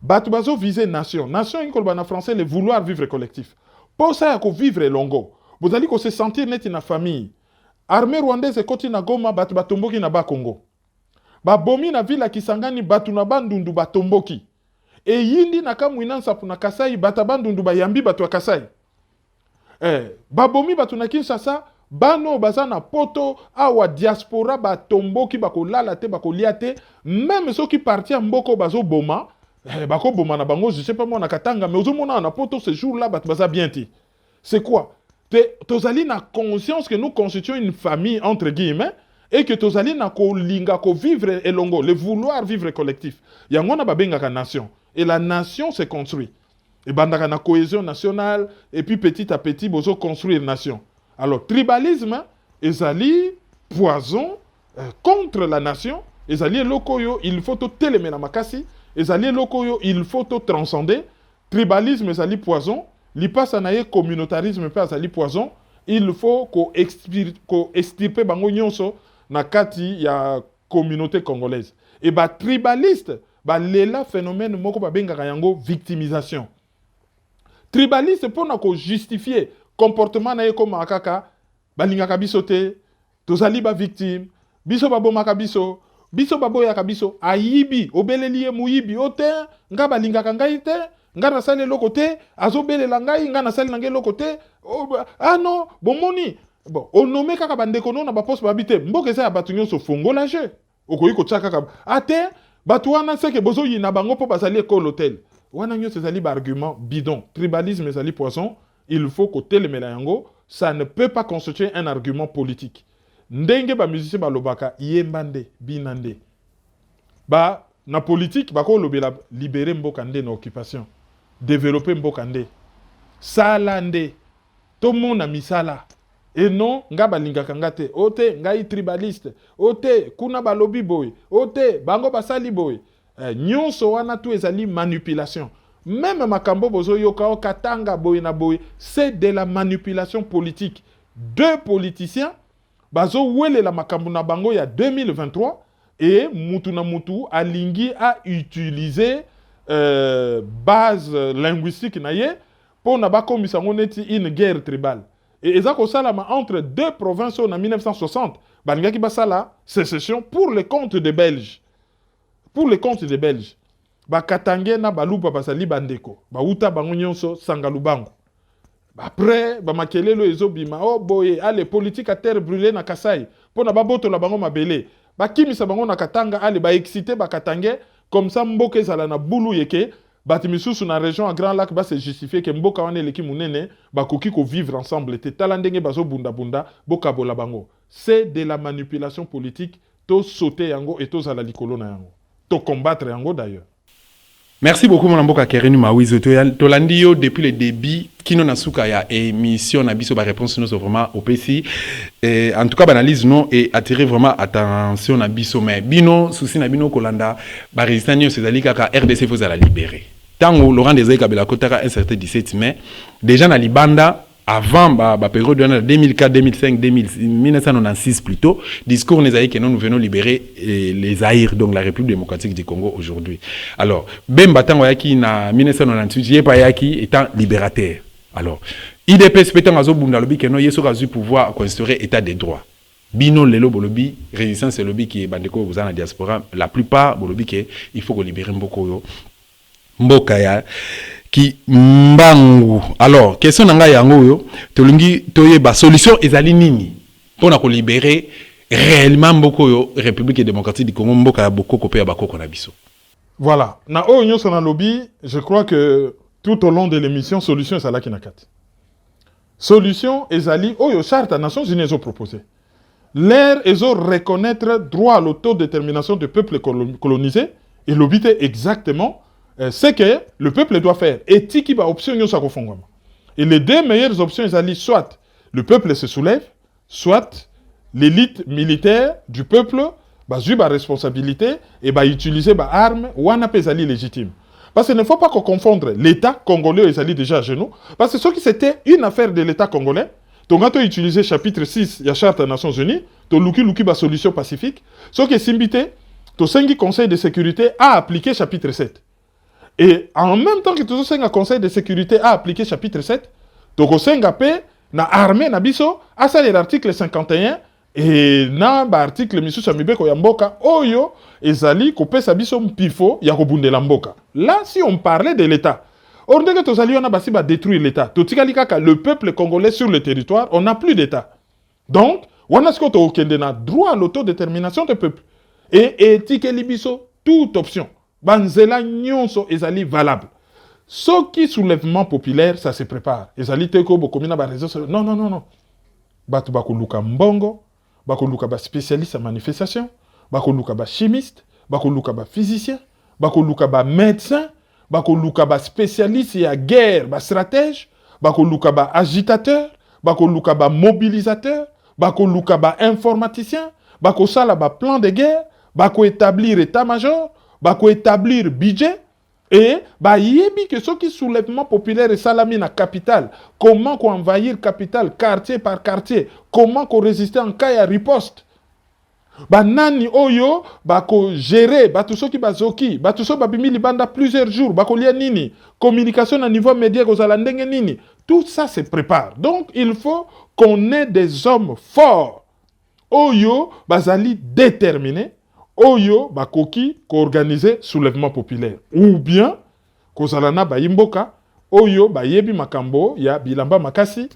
S2: Batubazo visait nation. Nation, en français, le vouloir vivre collectif. Pour ça, il faut vivre longo. Vous allez se sentir net dans famille. Armée rwandaise, koti na Goma, batubatomboki na ba Congo. Bomi na villa Kisangani, batu na bandundu batomboki. Et yindi nakamwina nsapu na Kasai batabandundu bayambi batu wa Kasai. Babomi batu na Kinshasa bano bazana poto awa diaspora batomboki bakolala te bakolia te même ceux qui partent mboko bazo boma bako boma na bango je sais pas moi na Katanga mais ozomona na poto ce jour là batu baza bien ti. C'est quoi? Tozali na conscience que nous constituons une famille entre guillemets et que tozali na ko linga ko vivre elongo le vouloir vivre collectif. Yango na babenga ka nation. Et la nation se construit. Et bandaka na cohésion nationale, et puis petit à petit, bozo construire nation. Alors, tribalisme, ezali poison contre la nation, ezali lokoyo, il faut to teleme na makasi, ezali lokoyo, il faut to transcender. Tribalisme, ezali poison, li passe na communautarisme, pe ezali poison, il faut ko extirper bango nyonso na kati ya communauté congolaise. Et ba tribaliste, le phénomène moko babengaka yango victimisation. Tribaliste pour na ko justifier comportement na ye comme akaka balingaka biso te tozali ba victime biso babomaka biso baboyaka biso ayibi obeleli ye muyibi ote nga balingaka ngai te nga nasali eloko te azobelela ngai nga nasali nange eloko te ah non bomoni bon onome kaka bandeko no na baposte babite mboka eza ya bato nyonso fongola je okoyi kotya kaka ate bato wana seke bozoyi na bango po bazali ekolo tel wana nyonso ezali ba argument bidon tribalisme ezali poisson il faut kotelemela yango ça ne peut pas constituer un argument politique ndenge ba musicien balobaka yembande binande ba na politique bako lobela libérer mboka nde na occupation développer mboka nde sala nde to mona misala et non nga balingaka nga te ote ngai tribaliste ote kuna balobi boy ote bango basali boy nyonso wana tu ezali manipulation même makambo bozo yoka o katanga boy na boy c'est de la manipulation politique. Deux politiciens bazo wele la makambo na bango ya 2023 et mutu na mutu alingi a utiliser base linguistique na ye pour na ba komisa ngoneti une guerre tribale. Et ezako salama entre deux provinces en 1960, balingaki basala sécession pour le compte des Belges. Pour le compte des Belges. Ba Katangé na balupa basali bandeko. Ba uta bango nyonso sangalubango. Après ba makelelo ezobima oh boye ale politique à terre brûlée na Kasai pour na baboto la bango mabele. Ba kimisa bango na Katanga ale ba excité ba Katangé comme ça mboke zala na bulu yeke. Batimisusu na région à Grand Lac va se justifier que mboka wane leki munene bakoki ko vivre ensemble te talandenge bazo bunda bunda boka bola bango. C'est de la manipulation politique to sauter yango et to zala likolo na yango. To combattre yango d'ailleurs.
S1: Merci beaucoup mon amboka Kerenu Mawizo tolandi yo depuis le début kino nasuka ya émission na biso ba réponse nous vraiment au PC et en tout cas analyse non et attirer vraiment attention na biso mais bino souci na bino kolanda ba résistance ces kaka RDC faut la libérer. Tango Laurent Désiré Kabila Kotaka un certain 17 mai déjà na Libanda avant ba période de 2004 2005 1996 plutôt discours les que nous venons libérer les Zaïre donc la République démocratique du Congo aujourd'hui. Alors Bemba tango yaki na 1998 yepa yaki étant libérateur. Alors IDPS pétant azo bunda lobby que non yeso kazu pouvoir construire état de droit. Bino lelo bolobi résistance lobby qui est bandeko vous en diaspora la plupart bolobi que il faut que libérer mboko mboka ya ki mbangu. Alors question nanga yango yo tolingi toyeba solution ezali nini pona ko libérer réellement mboko yo République démocratique du Congo mboka ya bokoko pe ya bakoko na biso.
S2: Voilà, na oyo son lobby, je crois que tout au long de l'émission solution est là qui n'a quatre. Solution ezali oyo charte des Nations Unies ont proposé. L'air est reconnaître droit à l'autodétermination du peuple colonisé et l'obité exactement ce que le peuple doit faire. Et qui va option et les deux meilleures options ezali soit le peuple se soulève, soit l'élite militaire du peuple bah la responsabilité et bah utiliser bah armes ou un ezali légitime. Parce qu'il ne faut pas qu'on confondre l'État congolais et ezali déjà à genoux. Parce que ce qui c'était une affaire de l'État congolais, donc quand tu utilises chapitre 6 de la Charte des Nations Unies, tu luki ba solution pacifique. Ce qui est simbité, tu sengi Conseil de sécurité a appliqué chapitre 7. Et en même temps que tu sengi Conseil de sécurité a appliqué chapitre 7, tu sengi pe na armée na biso à ça l'article 51 et na ba article misu samibeko ya mboka oyo ezali kopesa biso mpifo ya kobundela mboka. Là si on parlait de l'État, on dirait que on a basi ba détruire l'État. Le peuple congolais sur le territoire, on n'a plus d'État. Donc, on a ce qu'on a droit à l'autodétermination du peuple. Et éthique libiso, toute option. Banzela nyonso ezali valable. Ce qui soulèvement populaire, ça se prépare. Ezali teko bokomina ba réseau. Non, non, non, non. Batu bakoluka mbongo, bakoluka ba spécialiste en manifestation, bakoluka ba chimiste, bakoluka ba physicien, bakoluka ba médecin, bakoluka ba spécialiste ya guerre, ba stratège, bakoluka ba agitateur, bakoluka ba mobilisateur, bakoluka ba informaticien, bakosala ba plan de guerre, bako établir état-major, bako établir budget, et bah yebi que ce qui soulèvement populaire et salami na capitale, comment qu'on envahir capitale quartier par quartier, comment qu'on résister en cas de riposte. Bah nani oyo bah ko gérer bah tout ce qui bazoki bah tout ce bah bimi libanda plusieurs jours bah ko lia nini communication à niveau média ko zalandenge nini tout ça se prépare. Donc il faut qu'on ait des hommes forts oyo bazali déterminés oyo bakoki ko organiser soulèvement populaire ou bien ko zalana ba imboka oyo ba yebi makambo ya bilamba makasi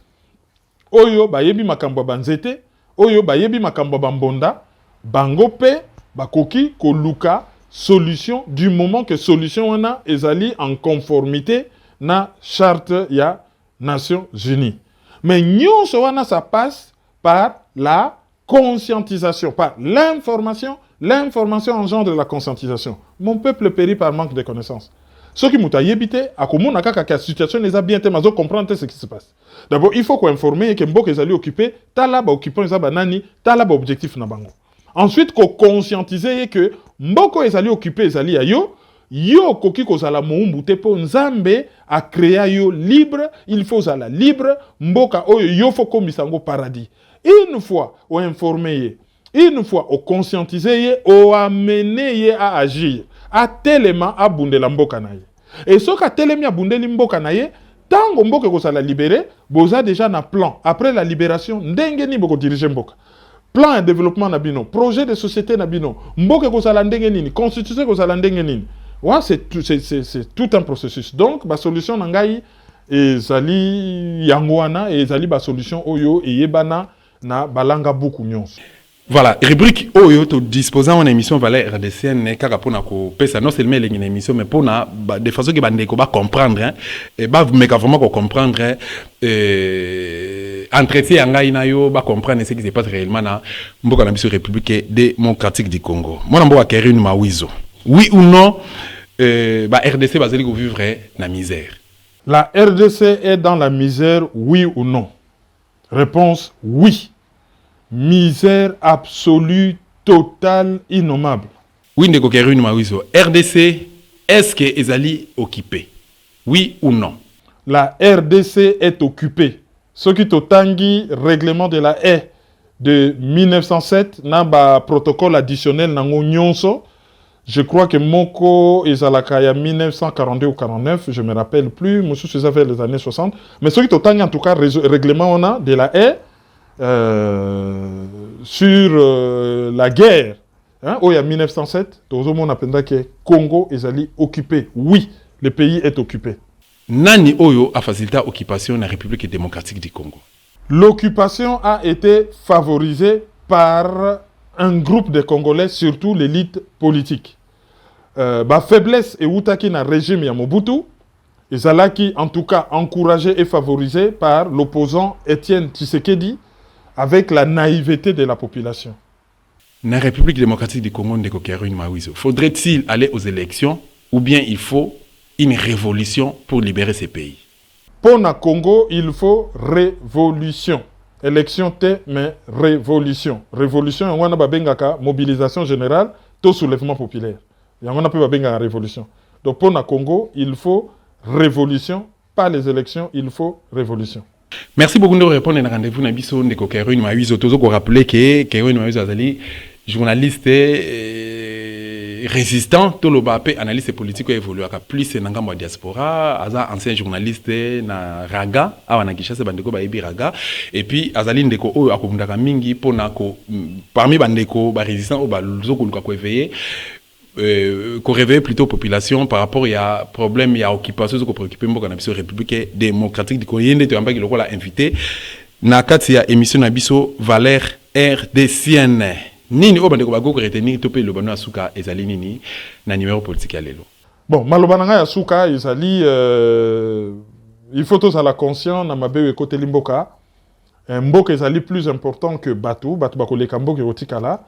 S2: oyo ba yebi makambo banzete oyo ba yebi makambo bambonda bango pe bakoki ko luka solution du moment que solution wana ezali en conformité na charte ya Nations Unies. Mais nyonso wana ça passe par la conscientisation, par l'information. L'information engendre la conscientisation. Mon peuple périt par manque de connaissances. Ce qui m'a yébité, à comment la situation les a bien mazo comprendre ce qui se passe. D'abord, il faut qu'on informe que Mbok est allé occuper, talaba occupant les abanani, talaba objectif na bango. Ensuite, qu'on conscientiser que Mboko est allé occuper les alliés yo, yo koki kozala moumboute po nzambe a créé yo libre, il faut zala libre, Mboka oyo yo faut komisango paradis. Une fois on informé, une fois on conscientisé, on amené à agir, à tellement à bundela mboka na ye. Et ce qu'a tellement à bundeli mboka na ye, tant que mboka kozala libéré, boza déjà na plan. Après la libération, ndenge ni boko diriger mboka. Plan de développement na bino, projet de société na bino, mboka kozala ndenge nini, constitution kozala ndenge nini. Ouais, c'est tout un processus. Donc, la solution nangai ezali yangwana et ezali ba solution oyo et yebana na balanga beaucoup nyons.
S1: Voilà, rubrique oyo to disposant en émission Valais RDCN kaka pona ko pesa non seulement une émission mais pona de façon que bande ko ba comprendre hein, et ba mais vraiment ko comprendre entretien ngai na yo ba comprendre ce qui se passe réellement na mboka na biso République démocratique du Congo. Moi mboka Kerin Mawizo. Oui ou non RDC va vivre la misère?
S2: La RDC est dans la misère, oui ou non? Réponse oui. Misère absolue, totale, innommable.
S1: Oui, ndeko Kerin Mawizo. RDC, est-ce que ezali occupé? Oui ou non?
S2: La RDC est occupée. Ce qui totangi règlement de la de 1907, n'a ba protocole additionnel nango nyonso. Je crois que Moko et Zalakaya 1942 ou 49, je ne me rappelle plus, Moussou c'est vers les années 60. Mais ce qui est en tout cas, règlement on a de la haie sur la guerre. Hein, il y a 1907, tout le monde appelle que Congo est occupé. Oui, le pays est occupé.
S1: Nani Oyo a facilité l'occupation de la République démocratique du Congo.
S2: L'occupation a été favorisée par un groupe de Congolais, surtout l'élite politique. Faiblesse et outaki na régime ya Mobutu, ezalaki en tout cas encouragé et favorisé par l'opposant Étienne Tshisekedi avec la naïveté de la population.
S1: La République démocratique du Congo, faudrait-il aller aux élections ou bien il faut une révolution pour libérer ces pays?
S2: Pour le Congo, il faut révolution. Élection mais révolution. Révolution, on a bengaka mobilisation générale, tout soulèvement populaire. On a bengaka révolution. Donc pour le Congo, il faut révolution, pas les élections, il faut révolution.
S1: Merci beaucoup de répondre à rendez-vous. Nabiso Ndeko Keroun Mawizo Tozo ko rappeler que Keroun Mawizo Azali journaliste résistant tout le bapé analyste politique évolue aka plus nanga mo diaspora aza ancien journaliste na Raga awa na Kinshasa bandeko ba ebi Raga et puis azali ndeko oyo akobundaka mingi pona ko parmi bandeko ba résistant o ba luzoko luka ko éveiller qu'on réveille plutôt population par rapport à problème, il y a occupation, ce qu'on préoccupe beaucoup dans la République démocratique du Congo. Il y a un peu qui l'a invité. Nakati ya émission nabiso Valère RDCN. Nini obande ko bago retenir topé le bano asuka ezali nini na numéro politique ya lelo.
S2: Bon, malobananga ya suka ezali il faut tous à la conscience na mabe côté limboka. Mboka ezali plus important que Batu bako le kambo ke otikala.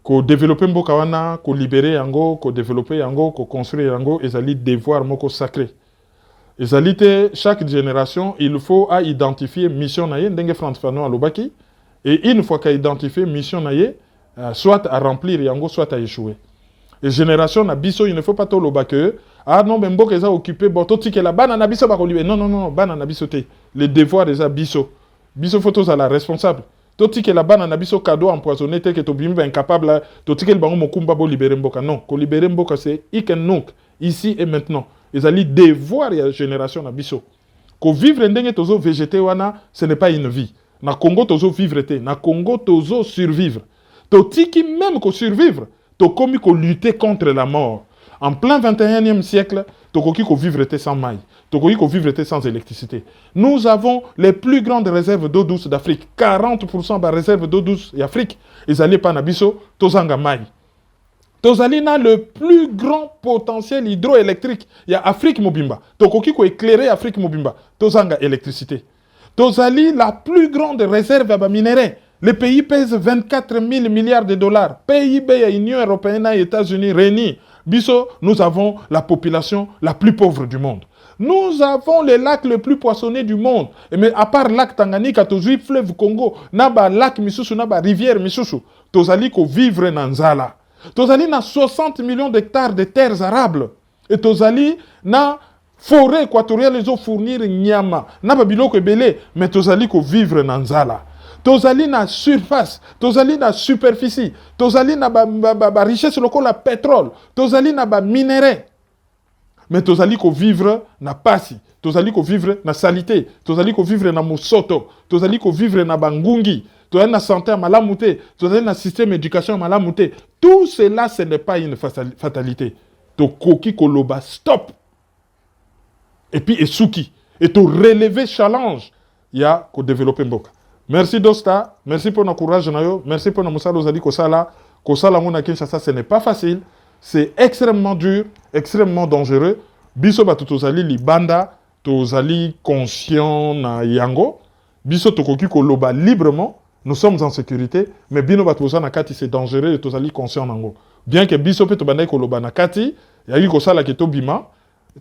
S2: Ko développer mboka wana, ko libérer yango, ko développer yango, ko construire yango, ezali devoir moko sacré. Ezali te chaque génération, il faut à identifier mission naye ndenge Frantz Fanon alobaki et une fois qu'a identifié mission naye soit à remplir yango, soit à échouer. Et génération na biso, il ne faut pas to lobake ah non mais mboka eza occupé bon to tike la bana na biso ba ko libérer. Non, bana na biso te. Le devoir eza biso. Biso photos à la responsable. Toti que la bana na biso cadeau empoisonné te que to bimba incapable toti que le bango mokumba bo libérer mboka non ko libérer mboka c'est ikenok ici et maintenant ils allaient devoir ya génération na biso ko vivre ndenge tozo végéter wana ce n'est pas une vie na Congo tozo vivre te na Congo tozo survivre toti qui même ko survivre to komi ko lutter contre la mort en plein 21e siècle tokoki ko vivre te sans maille tokoki ko vivre te sans électricité. Nous avons les plus grandes réserves d'eau douce d'Afrique. 40% de réserves d'eau douce d'Afrique. Ils allaient pas nabiso, tozanga mai. Tozali na le plus grand potentiel hydroélectrique. Il y a Afrique Mobimba. Tokoki ko éclairer Afrique Mobimba. Tozanga électricité. Tozali la plus grande réserve à minerais. Le pays pèse 24 000 milliards de dollars. PIB à l'Union européenne et États-Unis réunis. Biso, nous avons la population la plus pauvre du monde. Nous avons les lacs les plus poissonnés du monde. Mais à part lac Tanganyika, tozui fleuve Congo, naba lac Misusu, naba rivière Misusu, tozali ko vivre na nzala. Tozali na 60 millions d'hectares de terres arables. Et tozali na forêt équatoriale les eaux fournir nyama. Naba biloko ebele, mais tozali ko vivre na nzala. Tozali na surface, tozali na superficie, tozali na ba richesse lokola pétrole, tozali na ba minerais. Mais tozali ko vivre na pasi, tozali ko vivre na salité, tozali ko vivre na musoto, tozali ko vivre na bangungi, tozali na santé à malamute, tozali na système d'éducation à malamute. Tout cela, ce n'est pas une fatalité. To koki koloba stop. Et puis esuki. Et to relever challenge. Ya ko développer mboka. Merci Dosta, merci pour notre courage nayo, merci pour notre moussalo zali kosala ngona Kinshasa, ce n'est pas facile. C'est extrêmement dur, extrêmement dangereux. Biso batu tozali libanda, tozali conscient na yango. Biso tokoki koloba librement, nous sommes en sécurité, mais bino batu na kati c'est dangereux et tozali conscient nango. Bien que biso pe tobanda koloba na kati, yaki kosala ke tobima,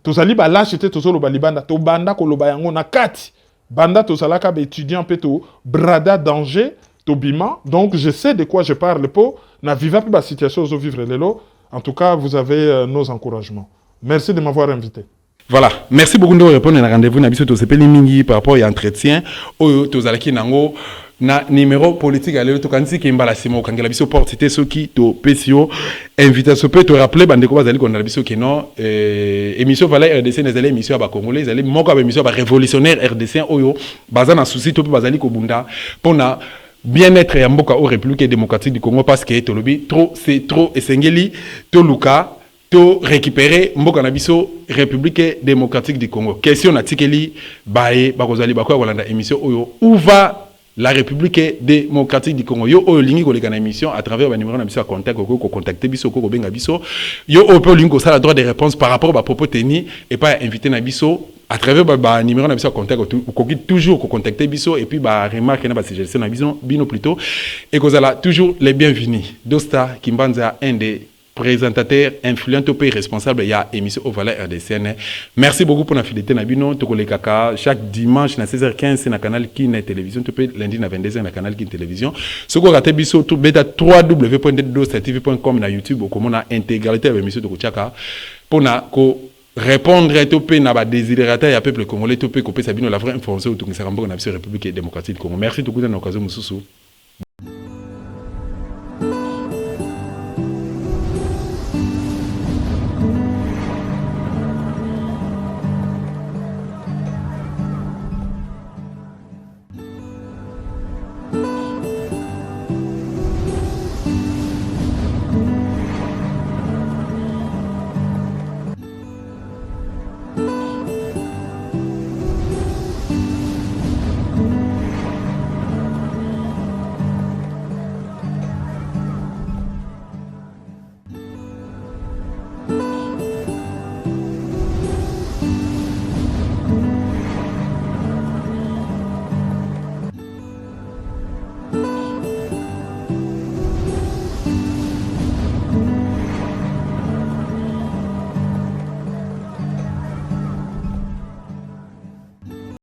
S2: tozali ba lâche te tozoloba libanda, tobanda koloba yango na kati. Banda tozalaka ba étudiant pe to brada danger, tobima. Donc je sais de quoi je parle po na viva pe ba situation zo vivre lelo. En tout cas, vous avez nos encouragements. Merci de m'avoir invité.
S1: Voilà, merci beaucoup de répondre à un rendez-vous. Nabiso to sepeli mingi par rapport à l'entretien. Oyo to zalaki nango na numéro politique à l'époque quand c'est mbala simo kangela biso porte ceux qui to PCO invitation peut te rappeler bande ko bazali qu'on a biso que non émission Valais RDC les émissions ba congolais les moko ba émission ba révolutionnaire RDC oyo bazana souci to bazali ko bunda pona bien-être ya mboka au République démocratique du Congo parce que tolobi trop c'est trop esengeli to luka to récupérer mboka na biso République démocratique du Congo question na tikeli bae bakozali bakwa kolanda émission oyo où va la République démocratique du Congo. Yo lingi ko lekana émission à travers ba numéro na biso à contact ko contacter biso ko benga biso. Yo opo lingi ko ça la droit de réponse par rapport à propos teni et pas inviter na biso à travers ba numéro na biso à contact ko toujours ko contacter biso et puis ba remarque na ba suggestion na biso bino plutôt et ko zala toujours les bienvenus. Dosta Kimbanza un des présentateur, influent, topé, responsable, il y a émission au Valais RDCN. Merci beaucoup pour la fidélité. Nabino, Tokole Kaka, chaque dimanche, à 16h15, c'est na canal qui n'est télévision, topé, lundi, à 22h, na canal qui est télévision. Ce qu'on a raté, biso, tout bêta, www.dostatv.com, na YouTube, comme on a intégralité avec l'émission de Kochaka, pour na, répondre à topé, na ba désidérata, et à peuple congolais, topé, copé, sabino, la vraie information, autour de Sarambo, na République démocratique du Congo. Merci, tout le monde, dans l'occasion, Moussoussou.